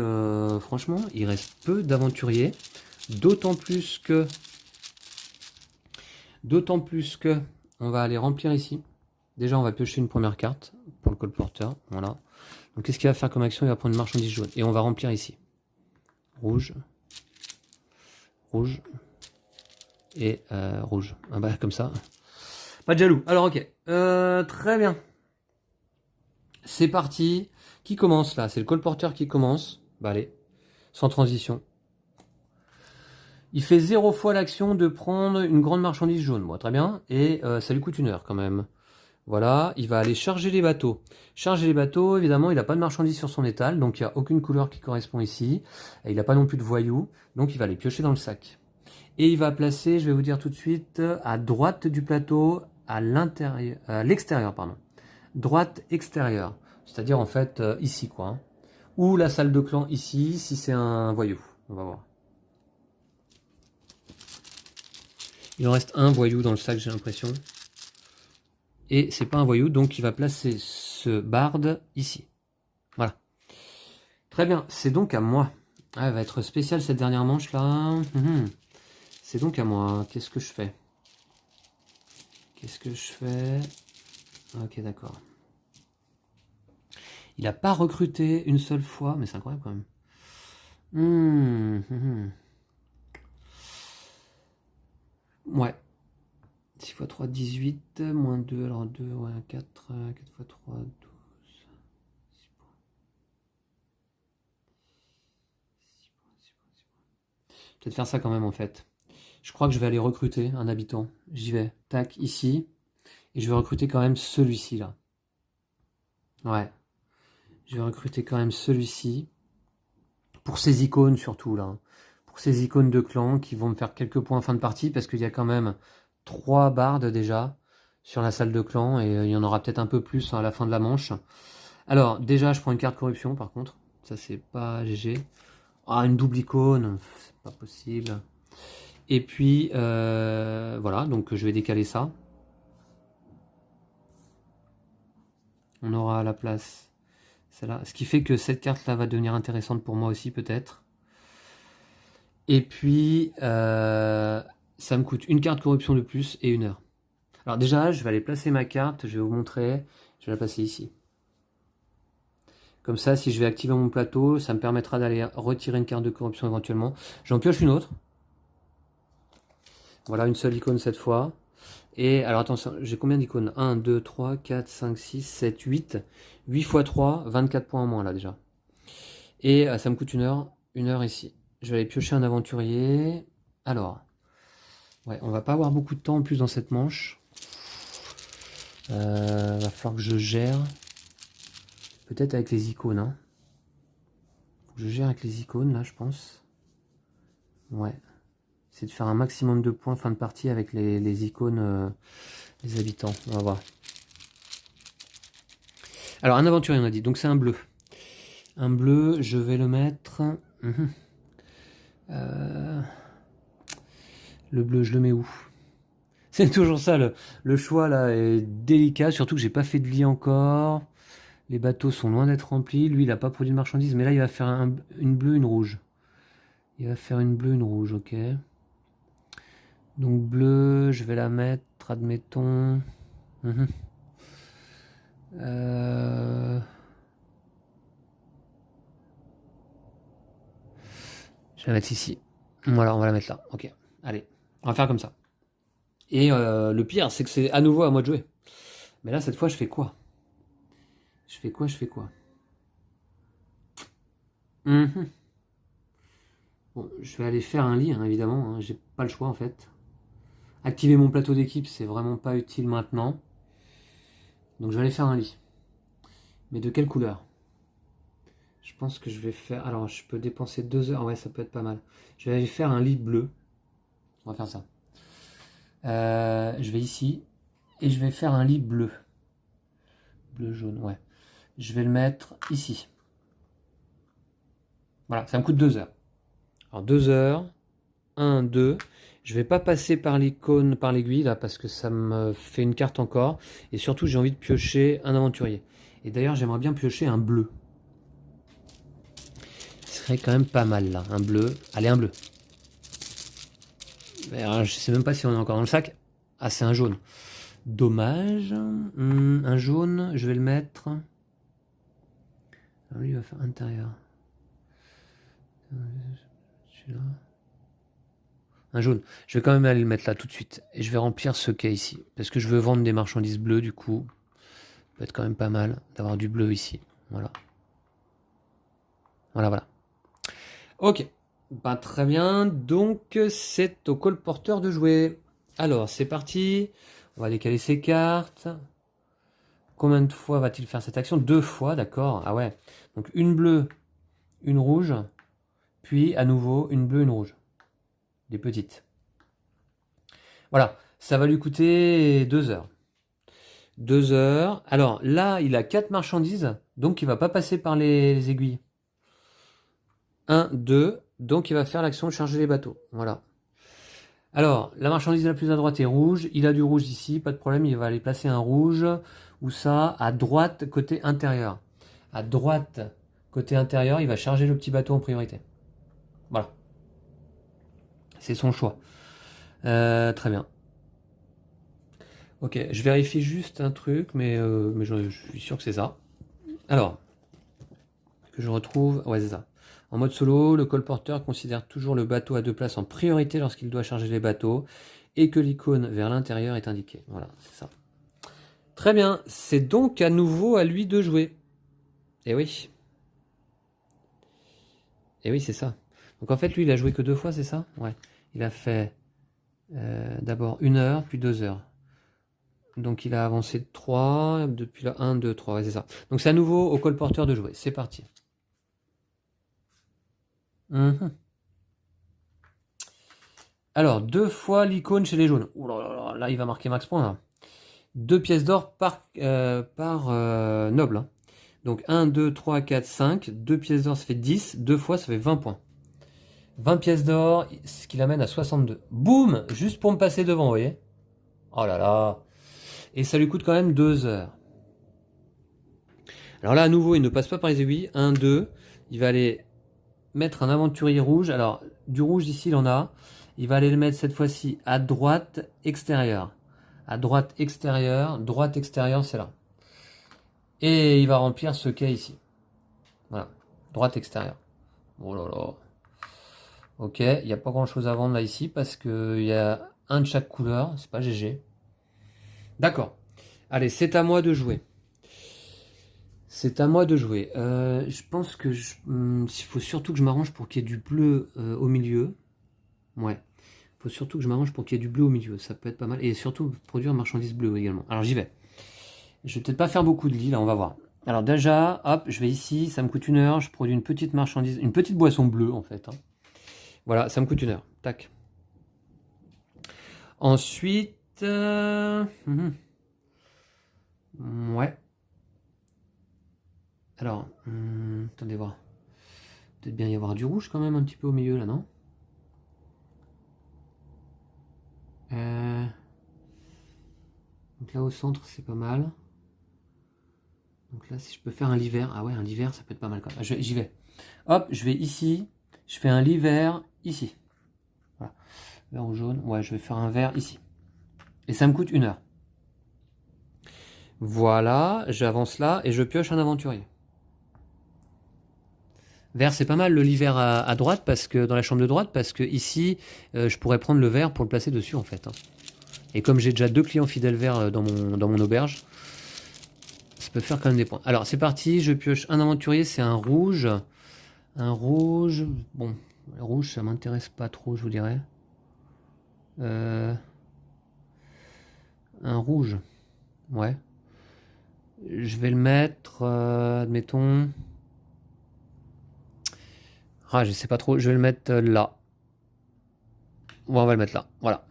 franchement, il reste peu d'aventuriers. D'autant plus que on va aller remplir ici. Déjà, on va piocher une première carte pour le colporteur. Voilà. Donc, qu'est-ce qu'il va faire comme action? Il va prendre une marchandise jaune. Et on va remplir ici. Rouge. Rouge. Et rouge. Ah bah, comme ça. Pas de jaloux. Alors, ok. Très bien. C'est parti. Qui commence là? C'est le colporteur qui commence. Bah, allez. Sans transition. Il fait 0 fois l'action de prendre une grande marchandise jaune. Bon, très bien. Et ça lui coûte 1 heure quand même. Voilà, il va aller charger les bateaux. Charger les bateaux, évidemment, il n'a pas de marchandises sur son étal, donc il n'y a aucune couleur qui correspond ici. Et il n'a pas non plus de voyous, donc il va les piocher dans le sac. Et il va placer, je vais vous dire tout de suite, à droite du plateau, à l'extérieur, pardon. Droite extérieure, c'est-à-dire en fait ici quoi. Hein. Ou la salle de clan ici, si c'est un voyou. On va voir. Il en reste un voyou dans le sac, j'ai l'impression. Et c'est pas un voyou, donc il va placer ce barde ici. Voilà. Très bien, c'est donc à moi. Ah, elle va être spéciale cette dernière manche là. C'est donc à moi. Qu'est-ce que je fais? Qu'est-ce que je fais? Ok, d'accord. Il n'a pas recruté une seule fois, mais c'est incroyable quand même. Ouais. 6 x 3, 18, moins 2, alors 2, ouais, 4, 4 x 3, 12. Peut-être faire ça quand même en fait. Je crois que je vais aller recruter un habitant. J'y vais. Tac, ici. Et je vais recruter quand même celui-ci là. Ouais. Je vais recruter quand même celui-ci. Pour ses icônes surtout là. pour ces icônes de clan qui vont me faire quelques points en fin de partie parce qu'il y a quand même 3 bardes déjà sur la salle de clan et il y en aura peut-être un peu plus à la fin de la manche. Alors déjà je prends une carte corruption par contre, ça c'est pas GG. Ah, une double icône, c'est pas possible. Et puis voilà, donc je vais décaler ça. On aura à la place celle-là, ce qui fait que cette carte là va devenir intéressante pour moi aussi peut-être. Et puis, ça me coûte une carte corruption de plus et 1 heure. Alors déjà, je vais aller placer ma carte, je vais vous montrer. Je vais la placer ici. Comme ça, si je vais activer mon plateau, ça me permettra d'aller retirer une carte de corruption éventuellement. J'en pioche une autre. Voilà, une seule icône cette fois. Et alors attention, j'ai combien d'icônes? 1, 2, 3, 4, 5, 6, 7, 8. 8 x 3, 24 points en moins là déjà. Et ça me coûte 1 heure. 1 heure ici. Je vais aller piocher un aventurier. Alors, ouais, on va pas avoir beaucoup de temps en plus dans cette manche. Va falloir que je gère. Peut-être avec les icônes. Hein. Faut que je gère avec les icônes là, je pense. Ouais. C'est de faire un maximum de points fin de partie avec les icônes, les habitants. On va voir. Alors, un aventurier, on a dit. Donc, c'est un bleu. Un bleu, je vais le mettre. Le bleu, je le mets où? C'est toujours ça, le choix là est délicat, surtout que j'ai pas fait de lit encore. Les bateaux sont loin d'être remplis. Lui, il n'a pas produit de marchandises, mais là, il va faire une bleue, une rouge. Il va faire une bleue, une rouge, ok. Donc bleu, je vais la mettre, admettons. Je vais la mettre ici. Voilà, on va la mettre là. Ok, allez, on va faire comme ça. Et le pire, c'est que c'est à nouveau à moi de jouer. Mais là, cette fois, je fais quoi? Je fais quoi? Bon, je vais aller faire un lit, hein, évidemment. Hein, j'ai pas le choix, en fait. Activer mon plateau d'équipe, c'est vraiment pas utile maintenant. Donc, je vais aller faire un lit. Mais de quelle couleur? Je pense que je vais faire... Alors, je peux dépenser 2 heures. Ouais, ça peut être pas mal. Je vais aller faire un lit bleu. On va faire ça. Je vais ici. Et je vais faire un lit bleu. Bleu, jaune, ouais. Je vais le mettre ici. Voilà, ça me coûte 2 heures. Alors, 2 heures. 1, 2. Je vais pas passer par l'icône, par l'aiguille, là, parce que ça me fait une carte encore. Et surtout, j'ai envie de piocher un aventurier. Et d'ailleurs, j'aimerais bien piocher un bleu. Ce serait quand même pas mal, là. Un bleu. Allez, un bleu. Alors, je sais même pas si on est encore dans le sac. Ah, c'est un jaune. Dommage. Un jaune, je vais le mettre. Alors, lui, il va faire intérieur. Celui-là. Un jaune. Je vais quand même aller le mettre là tout de suite. Et je vais remplir ce quai ici. Parce que je veux vendre des marchandises bleues, du coup. Ça peut être quand même pas mal d'avoir du bleu ici. Voilà. Voilà. Ok. Bah, très bien. Donc, c'est au colporteur de jouer. Alors, c'est parti. On va décaler ses cartes. Combien de fois va-t-il faire cette action? 2 fois, d'accord. Ah ouais. Donc, une bleue, une rouge. Puis, à nouveau, une bleue, une rouge. Des petites. Voilà. Ça va lui coûter 2 heures. 2 heures. Alors, là, il a 4 marchandises. Donc, il va pas passer par les aiguilles. 1, 2. Donc, il va faire l'action de charger les bateaux. Voilà. Alors, la marchandise la plus à droite est rouge. Il a du rouge ici, pas de problème. Il va aller placer un rouge. Où ça? À droite, côté intérieur. À droite, côté intérieur, il va charger le petit bateau en priorité. Voilà. C'est son choix. Très bien. Ok, je vérifie juste un truc, mais je suis sûr que c'est ça. Alors, que je retrouve... Ouais, c'est ça. En mode solo, le colporteur considère toujours le bateau à 2 places en priorité lorsqu'il doit charger les bateaux et que l'icône vers l'intérieur est indiquée. Voilà, c'est ça. Très bien, c'est donc à nouveau à lui de jouer. Eh oui. Eh oui, c'est ça. Donc en fait, lui, il a joué que 2 fois, c'est ça? Ouais. Il a fait d'abord 1 heure, puis 2 heures. Donc il a avancé de 3, depuis là 1, 2, 3, ouais, c'est ça. Donc c'est à nouveau au colporteur de jouer. C'est parti. Alors, 2 fois l'icône chez les jaunes. Ouh là là là, là, il va marquer max point, là. 2 pièces d'or par noble, hein. Donc 1, 2, 3, 4, 5. 2 pièces d'or, ça fait 10. 2 fois, ça fait 20 points. 20 pièces d'or, ce qui l'amène à 62. Boum! Juste pour me passer devant, vous voyez? Oh là là! Et ça lui coûte quand même 2 heures. Alors là, à nouveau, il ne passe pas par les aiguilles. 1, 2. Il va aller mettre un aventurier rouge. Alors, du rouge, ici, il en a. Il va aller le mettre cette fois-ci à droite extérieure. À droite extérieure. Droite extérieure, c'est là. Et il va remplir ce quai ici. Voilà. Droite extérieure. Oh là là. Ok, il n'y a pas grand chose à vendre là ici parce qu'il y a un de chaque couleur. C'est pas GG. D'accord. Allez, c'est à moi de jouer. C'est à moi de jouer. Je pense que il faut surtout que je m'arrange pour qu'il y ait du bleu au milieu. Ouais. Il faut surtout que je m'arrange pour qu'il y ait du bleu au milieu. Ça peut être pas mal. Et surtout produire marchandise bleue également. Alors j'y vais. Je vais peut-être pas faire beaucoup de lits là, on va voir. Alors déjà, hop, je vais ici, ça me coûte 1 heure. Je produis une petite marchandise, une petite boisson bleue en fait, hein. Voilà, ça me coûte 1 heure. Tac. Ensuite, ouais. Alors, attendez voir. Peut-être bien y avoir du rouge quand même un petit peu au milieu là, non? Donc là au centre c'est pas mal. Donc là si je peux faire un lit vert. Ah ouais, un lit vert ça peut être pas mal quand même. J'y vais. Hop, je vais ici. Je fais un lit vert ici. Voilà. Vert ou jaune. Ouais, je vais faire un vert ici. Et ça me coûte 1 heure. Voilà, j'avance là et je pioche un aventurier. Vert, c'est pas mal le lit vert à droite parce que dans la chambre de droite parce que ici je pourrais prendre le vert pour le placer dessus en fait, hein. Et comme j'ai déjà 2 clients fidèles verts dans mon auberge, ça peut faire quand même des points. Alors c'est parti, je pioche un aventurier, c'est un rouge. Un rouge. Bon, le rouge ça m'intéresse pas trop, je vous dirais. Un rouge. Ouais. Je vais le mettre, admettons. Ah, je sais pas trop, je vais le mettre là. Ouais, on va le mettre là. Voilà.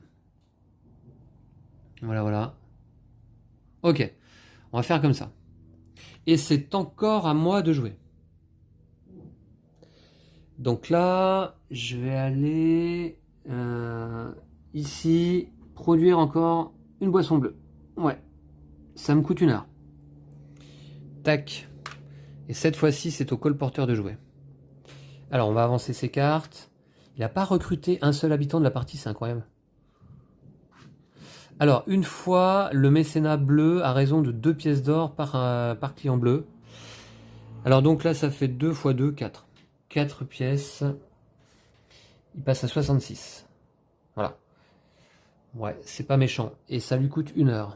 Voilà, voilà. Ok. On va faire comme ça. Et c'est encore à moi de jouer. Donc là, je vais aller ici, produire encore une boisson bleue. Ouais, ça me coûte 1 heure. Tac. Et cette fois-ci, c'est au colporteur de jouer. Alors, on va avancer ses cartes. Il n'a pas recruté un seul habitant de la partie, c'est incroyable. Alors, une fois, le mécénat bleu a raison de 2 pièces d'or par client bleu. Alors donc là, ça fait 2 x 2, 4. 4 pièces. Il passe à 66. Voilà. Ouais, c'est pas méchant. Et ça lui coûte 1 heure.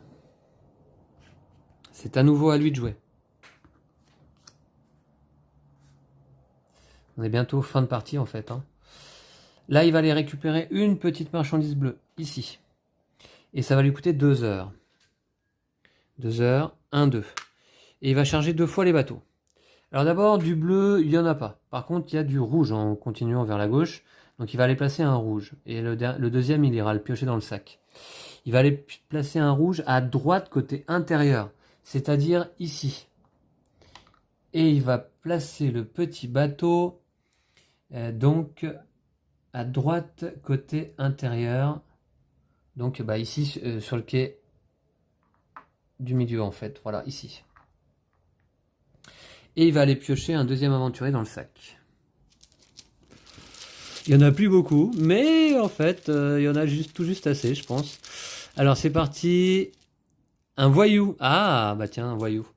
C'est à nouveau à lui de jouer. On est bientôt fin de partie en fait, hein. Là, il va aller récupérer une petite marchandise bleue, ici. Et ça va lui coûter 2 heures. 2 heures, 1, 2. Et il va charger 2 fois les bateaux. Alors d'abord, du bleu, il n'y en a pas. Par contre, il y a du rouge en continuant vers la gauche. Donc il va aller placer un rouge. Et le deuxième, il ira le piocher dans le sac. Il va aller placer un rouge à droite côté intérieur. C'est-à-dire ici. Et il va placer le petit bateau donc à droite côté intérieur. Donc bah, ici sur le quai du milieu en fait. Voilà, ici. Et il va aller piocher un deuxième aventurier dans le sac. Il n'y en a plus beaucoup, mais en fait, il y en a tout juste assez, je pense. Alors c'est parti. Un voyou. Ah, bah tiens, un voyou.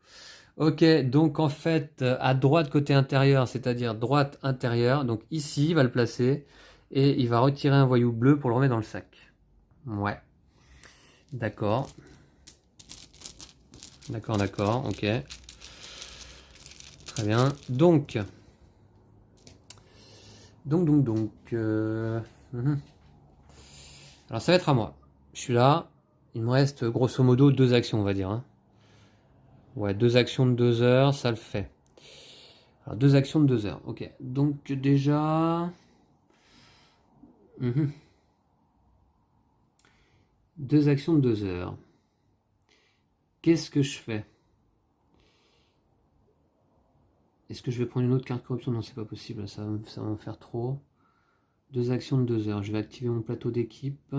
Ok, donc en fait, à droite côté intérieur, c'est-à-dire droite intérieure, donc ici, il va le placer, et il va retirer un voyou bleu pour le remettre dans le sac. Ouais. D'accord. D'accord, d'accord, ok. Très bien. Donc. Alors ça va être à moi. Je suis là. Il me reste grosso modo 2 actions, on va dire, hein. Ouais, 2 actions de 2 heures, ça le fait. Alors 2 actions de 2 heures, ok. Donc déjà... 2 actions de 2 heures. Qu'est-ce que je fais? Est-ce que je vais prendre une autre carte corruption? Non, c'est pas possible, ça va en faire trop. 2 actions de 2 heures. Je vais activer mon plateau d'équipe.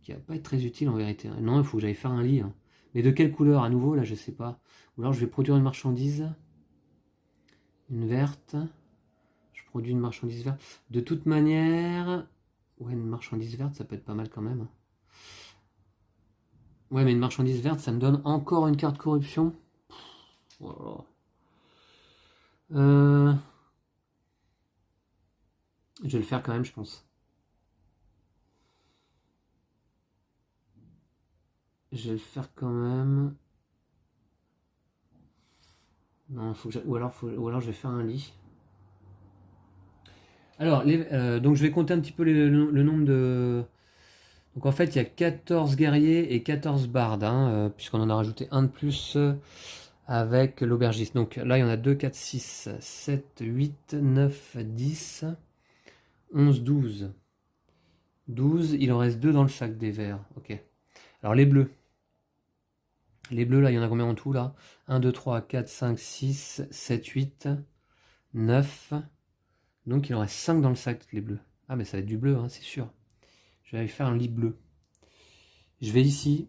Qui va pas être très utile en vérité. Non, il faut que j'aille faire un lit. Hein. Mais de quelle couleur à nouveau? Là, je sais pas. Ou alors je vais produire une marchandise. Une verte. Je produis une marchandise verte. De toute manière... Ouais, une marchandise verte, ça peut être pas mal quand même. Ouais, mais une marchandise verte, ça me donne encore une carte corruption. Voilà. Je vais le faire quand même, je pense. Je vais le faire quand même. Non, ou alors je vais faire un lit. Alors, donc je vais compter un petit peu le nombre de... Donc en fait, il y a 14 guerriers et 14 bardes, hein, puisqu'on en a rajouté un de plus avec l'aubergiste. Donc là, il y en a 2, 4, 6, 7, 8, 9, 10, 11, 12. 12, il en reste 2 dans le sac des verts. Ok. Alors les bleus. Les bleus, là, il y en a combien en tout, là? 1, 2, 3, 4, 5, 6, 7, 8, 9. Donc il en reste 5 dans le sac, les bleus. Ah, mais ça va être du bleu, hein, c'est sûr. Je vais aller faire un lit bleu. Je vais ici.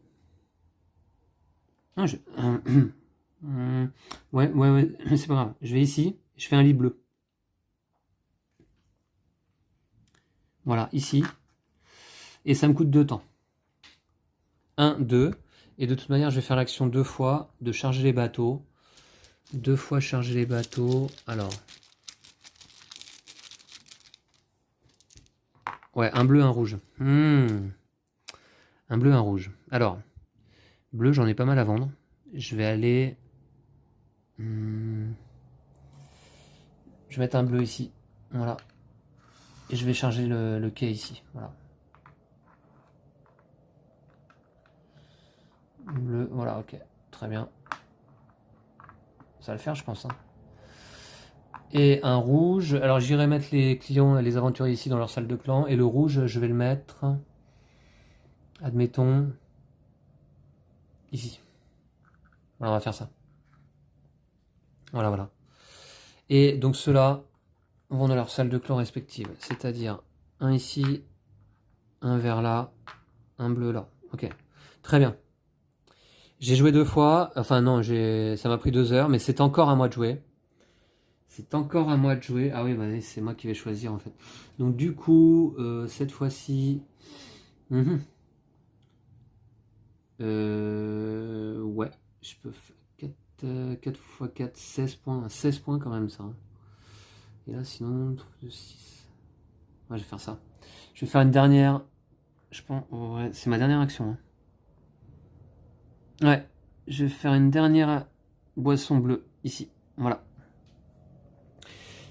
Ah, ouais, c'est pas grave. Je vais ici, je fais un lit bleu. Voilà, ici. Et ça me coûte 2 temps. 1, 2. Et de toute manière, je vais faire l'action 2 fois de charger les bateaux. 2 fois charger les bateaux. Alors. Ouais, un bleu, un rouge. Un bleu, un rouge. Alors, bleu, j'en ai pas mal à vendre. Je vais aller... Je vais mettre un bleu ici. Voilà. Et je vais charger le quai ici. Voilà. Bleu, voilà, ok. Très bien. Ça va le faire, je pense. Hein. Et un rouge. Alors, j'irai mettre les clients, les aventuriers ici dans leur salle de clan. Et le rouge, je vais le mettre... Admettons... Ici. Voilà, on va faire ça. Voilà, voilà. Et donc ceux-là vont dans leur salle de clan respective. C'est-à-dire un ici, un vert là, un bleu là. Ok, très bien. J'ai joué 2 fois. Enfin non, ça m'a pris 2 heures, mais c'est encore à moi de jouer. C'est encore à moi de jouer. Ah oui, bah, c'est moi qui vais choisir en fait. Donc du coup, cette fois-ci... ouais, je peux faire 4 x 4, 16 points. 16 points quand même ça. Hein. Et là sinon, 6. Ouais, je vais faire ça. Je vais faire une dernière... Je pense... Ouais, c'est ma dernière action. Hein. Ouais, je vais faire une dernière boisson bleue ici. Voilà.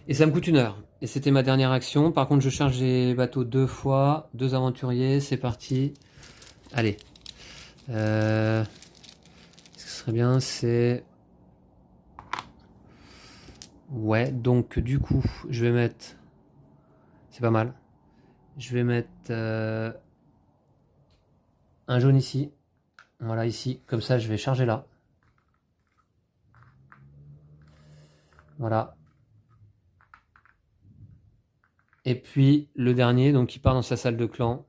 Et ça me coûte 1 heure. Et c'était ma dernière action. Par contre, je charge les bateaux 2 fois. 2 aventuriers. C'est parti. Allez. Ce qui serait bien, c'est... Ouais, donc du coup, je vais mettre... C'est pas mal. Je vais mettre un jaune ici. Voilà, ici. Comme ça, je vais charger là. Voilà. Et puis le dernier, donc qui part dans sa salle de clan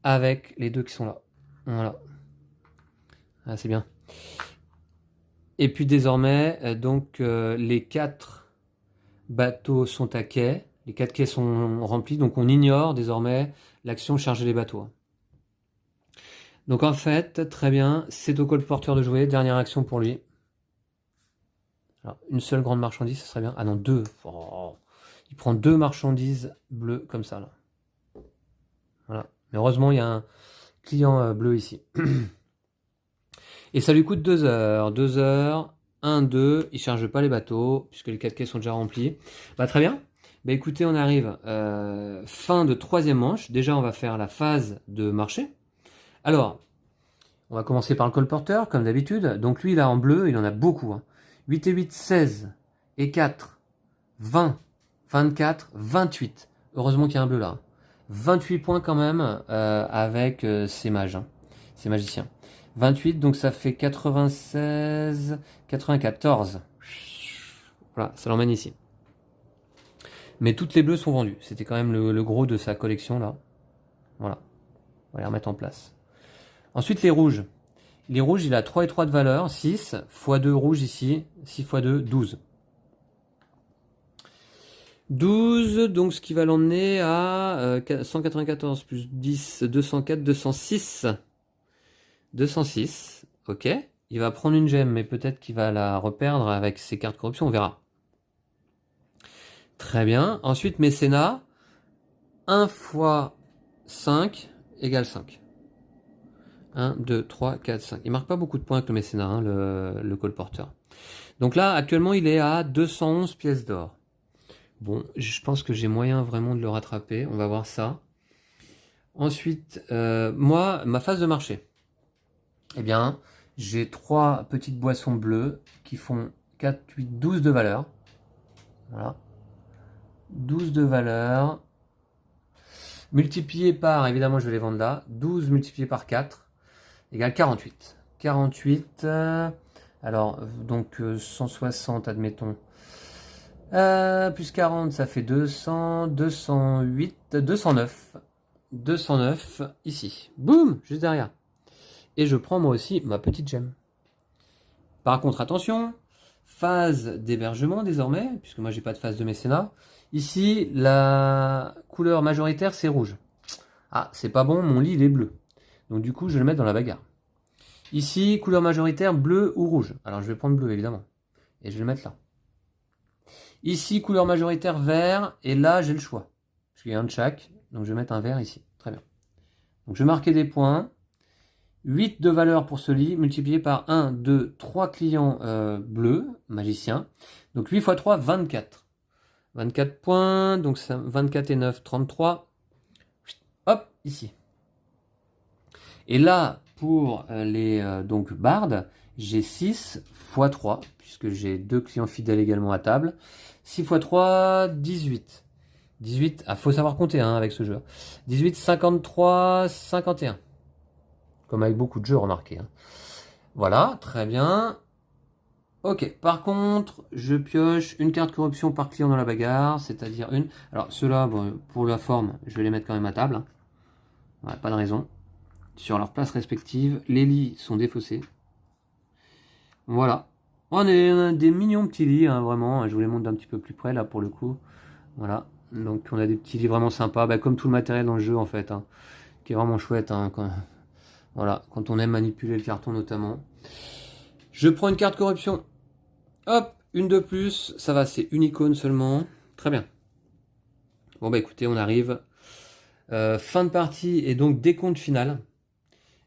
avec les 2 qui sont là. Voilà. Ah, c'est bien. Et puis désormais, donc les 4 bateaux sont à quai. Les 4 quais sont remplis, donc on ignore désormais l'action charger les bateaux. Donc en fait, très bien, c'est au colporteur de jouer. Dernière action pour lui. Alors, une seule grande marchandise, ce serait bien. Ah non, 2. Oh. Il prend 2 marchandises bleues comme ça là. Voilà. Mais heureusement, il y a un client bleu ici. Et ça lui coûte 2 heures. 2 heures. 1, 2. Il ne charge pas les bateaux, puisque les 4 quais sont déjà remplis. Bah, très bien. Bah, écoutez, on arrive fin de 3e manche. Déjà, on va faire la phase de marché. Alors, on va commencer par le colporteur, comme d'habitude. Donc lui, là, en bleu, il en a beaucoup. Hein. 8 et 8, 16. Et 4, 20. 24, 28. Heureusement qu'il y a un bleu là. 28 points quand même avec ces mages, hein, ces magiciens. 28, donc ça fait 96, 94. Voilà, ça l'emmène ici. Mais toutes les bleues sont vendues. C'était quand même le gros de sa collection là. Voilà. On va les remettre en place. Ensuite les rouges. Les rouges, il a 3 et 3 de valeur. 6 x 2 rouge ici. 6 x 2, 12. 12, donc ce qui va l'emmener à 194 plus 10, 204, 206. 206, ok. Il va prendre une gemme, mais peut-être qu'il va la reperdre avec ses cartes corruption, on verra. Très bien. Ensuite, mécénat. 1 x 5 égale 5. 1, 2, 3, 4, 5. Il marque pas beaucoup de points avec le mécénat, hein, le colporteur. Donc là, actuellement, il est à 211 pièces d'or. Bon, je pense que j'ai moyen vraiment de le rattraper. On va voir ça. Ensuite, moi, ma phase de marché. Eh bien, j'ai 3 petites boissons bleues qui font 4, 8, 12 de valeur. Voilà. 12 de valeur. Multiplié par, évidemment, je vais les vendre là. 12 multiplié par 4 égale 48. 48, alors, donc 160, admettons. Plus 40, ça fait 200, 208, 209. 209, ici. Boum, juste derrière. Et je prends moi aussi ma petite gemme. Par contre, attention, phase d'hébergement désormais, puisque moi j'ai pas de phase de mécénat. Ici, la couleur majoritaire, c'est rouge. Ah, c'est pas bon, mon lit, il est bleu. Donc du coup, je vais le mettre dans la bagarre. Ici, couleur majoritaire, bleu ou rouge. Alors, je vais prendre bleu, évidemment. Et je vais le mettre là. Ici, couleur majoritaire, vert. Et là, j'ai le choix. Parce qu'il y a un de chaque. Donc, je vais mettre un vert ici. Très bien. Donc, je vais marquer des points. 8 de valeur pour ce lit, multiplié par 1, 2, 3 clients bleus, magiciens. Donc, 8 x 3, 24. 24 points, donc ça, 24 et 9, 33. Hop, ici. Et là, pour les donc bardes, j'ai 6 x 3, puisque j'ai 2 clients fidèles également à table. 6 x 3, 18. 18, ah, faut savoir compter hein, avec ce jeu. 18, 53, 51. Comme avec beaucoup de jeux, remarquez. Hein. Voilà, très bien. Ok, par contre, je pioche une carte corruption par client dans la bagarre, c'est-à-dire une... Alors, ceux-là, bon, pour la forme, je vais les mettre quand même à table. Hein. Ouais, pas de raison. Sur leurs places respectives, les lits sont défaussés. Voilà. On a des mignons petits lits, hein, vraiment. Je vous les montre d'un petit peu plus près, là, pour le coup. Voilà. Donc, on a des petits lits vraiment sympas, bah, comme tout le matériel dans le jeu, en fait. Hein, qui est vraiment chouette. Hein, quand... Voilà, quand on aime manipuler le carton, notamment. Je prends une carte corruption. Hop, une de plus, ça va, c'est une icône seulement. Très bien. Bon bah écoutez, on arrive. Fin de partie et donc décompte final.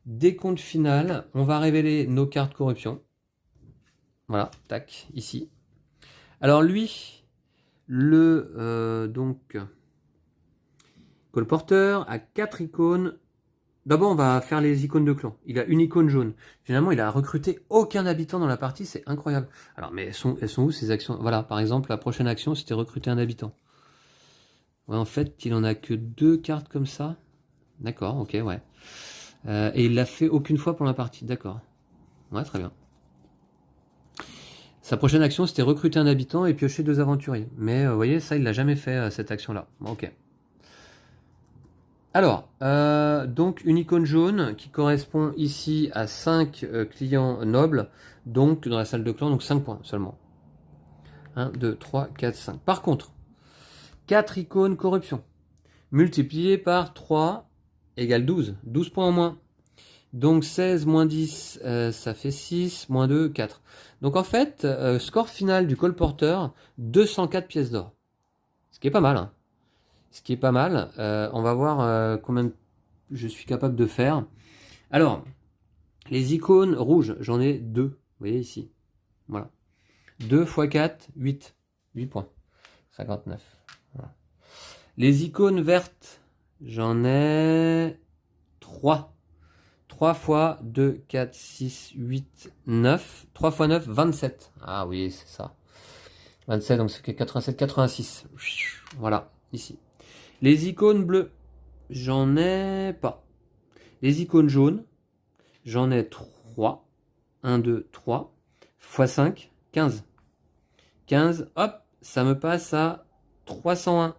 Décompte final, on va révéler nos cartes corruption. Voilà, tac, ici. Alors lui, le donc colporteur a 4 icônes. D'abord, on va faire les icônes de clan. Il a une icône jaune. Finalement, il a recruté aucun habitant dans la partie. C'est incroyable. Alors, mais elles sont où ces actions? Voilà, par exemple, la prochaine action, c'était recruter un habitant. Ouais, en fait, il en a que 2 cartes comme ça. D'accord, ok, ouais. Et il l'a fait aucune fois pour la partie. D'accord. Ouais, très bien. Sa prochaine action, c'était recruter un habitant et piocher 2 aventuriers. Mais, vous voyez, ça, il l'a jamais fait, cette action-là. Bon, ok. Alors, donc une icône jaune qui correspond ici à 5 clients nobles, donc dans la salle de clan, donc 5 points seulement. 1, 2, 3, 4, 5. Par contre, 4 icônes corruption, multiplié par 3 égale 12. 12 points en moins. Donc 16 moins 10, ça fait 6, moins 2, 4. Donc en fait, score final du colporteur, 204 pièces d'or. Ce qui est pas mal, hein. Ce qui est pas mal. On va voir combien je suis capable de faire. Alors, les icônes rouges, j'en ai 2. Vous voyez ici. Voilà. 2 x 4, 8. 8 points. 59. Voilà. Les icônes vertes, j'en ai 3. 3 x 2, 4, 6, 8, 9. 3 x 9, 27. Ah oui, c'est ça. 27, donc c'est 87, 86. Voilà, ici. Les icônes bleues. j'en ai pas. Les icônes jaunes, j'en ai 3. 1, 2, 3. x 5, 15. 15, hop, ça me passe à 301.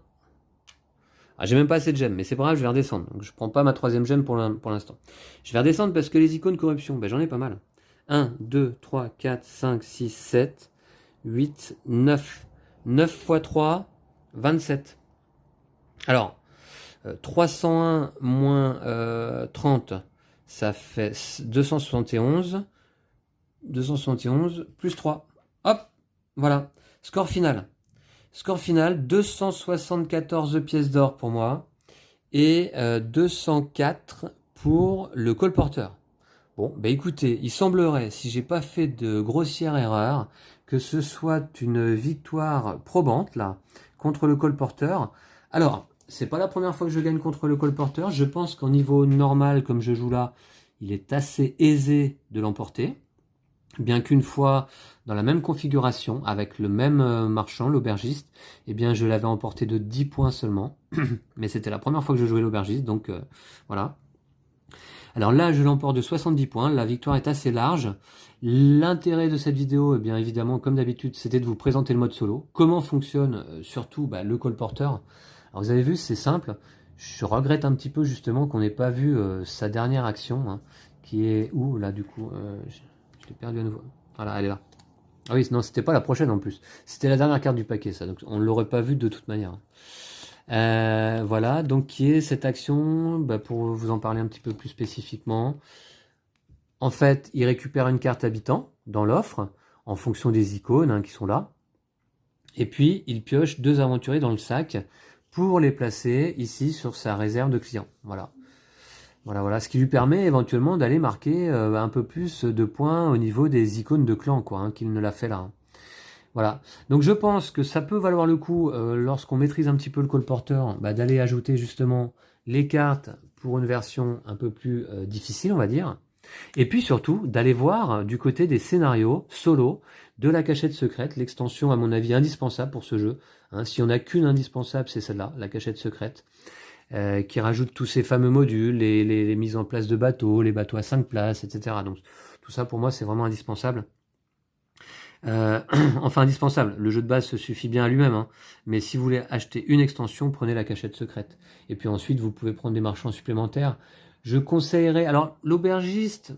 Ah, j'ai même pas assez de gemmes, mais c'est pas grave, je vais redescendre. Donc je prends pas ma troisième gemme pour l'instant. Je vais redescendre parce que les icônes corruption, ben, j'en ai pas mal. 1, 2, 3, 4, 5, 6, 7, 8, 9. 9 x 3, 27. Alors, 301 moins 30, ça fait 271. 271 plus 3. Hop, voilà. Score final. Score final, 274 pièces d'or pour moi et 204 pour le colporteur. Bon, bah écoutez, il semblerait, si j'ai pas fait de grossière erreur, que ce soit une victoire probante là contre le colporteur. Alors, c'est pas la première fois que je gagne contre le colporteur. Je pense qu'en niveau normal, comme je joue là, il est assez aisé de l'emporter. Bien qu'une fois dans la même configuration, avec le même marchand, l'aubergiste, eh bien je l'avais emporté de 10 points seulement. Mais c'était la première fois que je jouais l'aubergiste, donc voilà. Alors là, je l'emporte de 70 points, la victoire est assez large. L'intérêt de cette vidéo, eh bien évidemment, comme d'habitude, c'était de vous présenter le mode solo. Comment fonctionne surtout le colporteur. Alors vous avez vu, c'est simple. Je regrette un petit peu justement qu'on n'ait pas vu sa dernière action, hein, qui est où là du coup je l'ai perdu à nouveau. Voilà, elle est là. Ah oui, non, c'était pas la prochaine en plus. C'était la dernière carte du paquet, ça. Donc on ne l'aurait pas vu de toute manière. Voilà, donc qui est cette action, pour vous en parler un petit peu plus spécifiquement. En fait, il récupère une carte habitant dans l'offre, en fonction des icônes qui sont là. Et puis, il pioche 2 aventuriers dans le sac pour les placer ici sur sa réserve de clients. Voilà. Voilà, ce qui lui permet éventuellement d'aller marquer un peu plus de points au niveau des icônes de clan, quoi, qu'il ne l'a fait là. Voilà, donc je pense que ça peut valoir le coup, lorsqu'on maîtrise un petit peu le colporteur, d'aller ajouter justement les cartes pour une version un peu plus difficile, on va dire. Et puis surtout, d'aller voir du côté des scénarios solo de la cachette secrète, l'extension à mon avis indispensable pour ce jeu. Si on n'a qu'une indispensable, c'est celle-là, la cachette secrète. Qui rajoute tous ces fameux modules, les mises en place de bateaux, les bateaux à 5 places, etc. Donc tout ça pour moi c'est vraiment indispensable. Enfin indispensable, le jeu de base se suffit bien à lui-même, mais si vous voulez acheter une extension, prenez la cachette secrète. Et puis ensuite vous pouvez prendre des marchands supplémentaires. Je conseillerais, alors l'aubergiste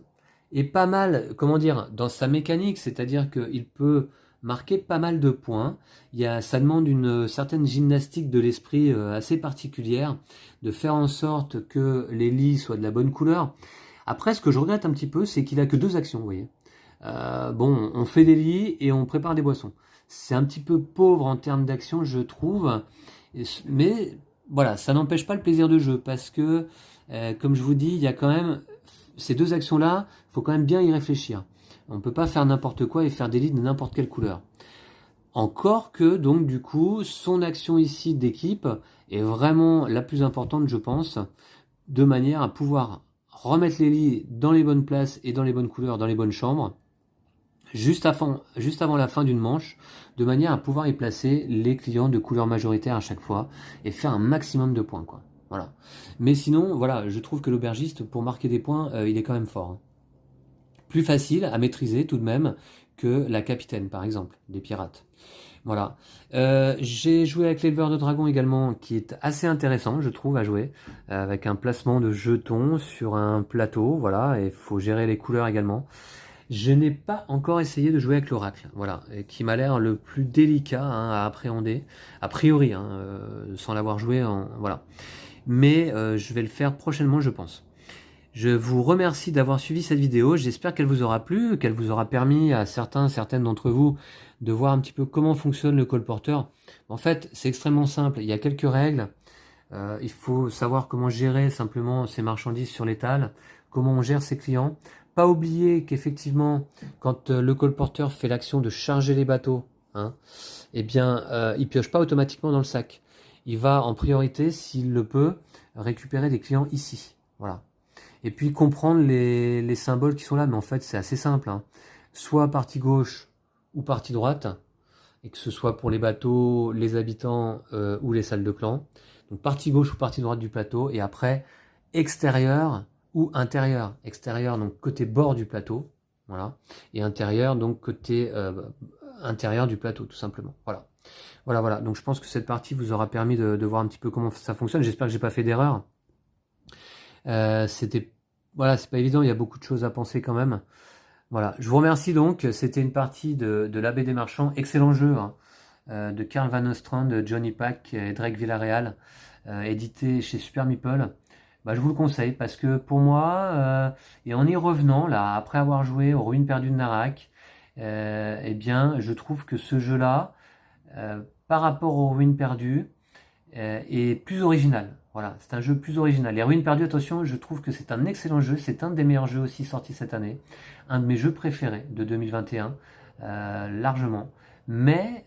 est pas mal, comment dire, dans sa mécanique, c'est-à-dire qu'il peut marquer pas mal de points. Ça demande une certaine gymnastique de l'esprit assez particulière, de faire en sorte que les lits soient de la bonne couleur. Après, ce que je regrette un petit peu, c'est qu'il a que 2 actions, vous voyez. Bon, on fait des lits et on prépare des boissons. C'est un petit peu pauvre en termes d'action, je trouve. Mais voilà, ça n'empêche pas le plaisir de jeu parce que, comme je vous dis, il y a quand même ces 2 actions-là, il faut quand même bien y réfléchir. On ne peut pas faire n'importe quoi et faire des lits de n'importe quelle couleur. Encore que, donc, du coup, son action ici d'équipe est vraiment la plus importante, je pense, de manière à pouvoir remettre les lits dans les bonnes places et dans les bonnes couleurs, dans les bonnes chambres, juste avant la fin d'une manche, de manière à pouvoir y placer les clients de couleur majoritaire à chaque fois et faire un maximum de points, quoi. Voilà. Mais sinon, voilà, je trouve que l'aubergiste, pour marquer des points, il est quand même fort. Plus facile à maîtriser tout de même que la capitaine, par exemple, des pirates. Voilà. J'ai joué avec l'éleveur de dragons également, qui est assez intéressant, je trouve, à jouer, avec un placement de jetons sur un plateau, voilà, et il faut gérer les couleurs également. Je n'ai pas encore essayé de jouer avec l'oracle, voilà, et qui m'a l'air le plus délicat à appréhender, a priori, sans l'avoir joué, voilà. Mais je vais le faire prochainement, je pense. Je vous remercie d'avoir suivi cette vidéo, j'espère qu'elle vous aura plu, qu'elle vous aura permis à certaines d'entre vous de voir un petit peu comment fonctionne le colporteur. En fait, c'est extrêmement simple, il y a quelques règles, il faut savoir comment gérer simplement ses marchandises sur l'étal, comment on gère ses clients. Pas oublier qu'effectivement, quand le colporteur fait l'action de charger les bateaux, eh bien, il pioche pas automatiquement dans le sac. Il va en priorité, s'il le peut, récupérer des clients ici. Voilà. Et puis comprendre les symboles qui sont là, mais en fait c'est assez simple. Soit partie gauche ou partie droite, et que ce soit pour les bateaux, les habitants ou les salles de clan. Donc partie gauche ou partie droite du plateau, et après extérieur ou intérieur. Extérieur, donc côté bord du plateau, voilà, et intérieur, donc côté intérieur du plateau, tout simplement. Voilà. Donc je pense que cette partie vous aura permis de voir un petit peu comment ça fonctionne. J'espère que j'ai pas fait d'erreur. Voilà, c'est pas évident, il y a beaucoup de choses à penser quand même. Voilà, je vous remercie donc. C'était une partie de l'Abbé des Marchands. Excellent jeu, hein, de Karl Van Ostrand, Johnny Pack et Drake Villarreal, édité chez Super Meeple. Bah, je vous le conseille parce que pour moi, et en y revenant là, après avoir joué aux Ruines perdues de Narak, eh bien, je trouve que ce jeu-là, par rapport aux Ruines perdues, est plus original. Voilà, c'est un jeu plus original. Les Ruines perdues, attention, je trouve que c'est un excellent jeu. C'est un des meilleurs jeux aussi sortis cette année. Un de mes jeux préférés de 2021, largement. Mais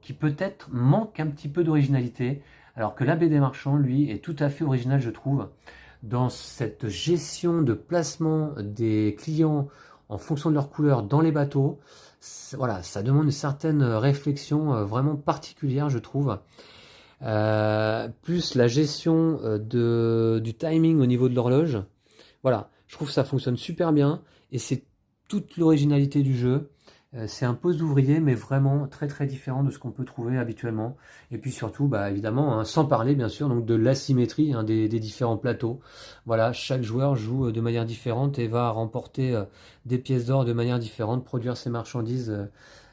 qui peut-être manque un petit peu d'originalité. Alors que l'Abbé des Marchands, lui, est tout à fait original, je trouve, dans cette gestion de placement des clients en fonction de leur couleur dans les bateaux. Voilà, ça demande une certaine réflexion vraiment particulière, je trouve. Plus la gestion du timing au niveau de l'horloge. Voilà, je trouve que ça fonctionne super bien et c'est toute l'originalité du jeu. C'est un poste d'ouvrier, mais vraiment très très différent de ce qu'on peut trouver habituellement. Et puis surtout, bah, évidemment, hein, sans parler bien sûr donc de l'asymétrie, hein, des différents plateaux. Voilà, chaque joueur joue de manière différente et va remporter des pièces d'or de manière différente, produire ses marchandises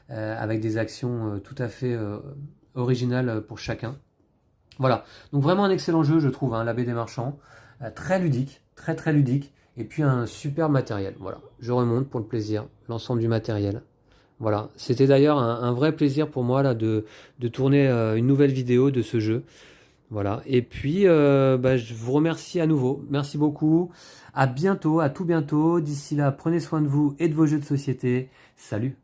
avec des actions tout à fait originales pour chacun. Voilà, donc vraiment un excellent jeu, je trouve, hein, l'Abbé des Marchands. Très ludique, très très ludique. Et puis un super matériel. Voilà, je remonte pour le plaisir, l'ensemble du matériel. Voilà, c'était d'ailleurs un vrai plaisir pour moi là, de tourner une nouvelle vidéo de ce jeu. Voilà, et puis bah, je vous remercie à nouveau. Merci beaucoup. À bientôt, à tout bientôt. D'ici là, prenez soin de vous et de vos jeux de société. Salut!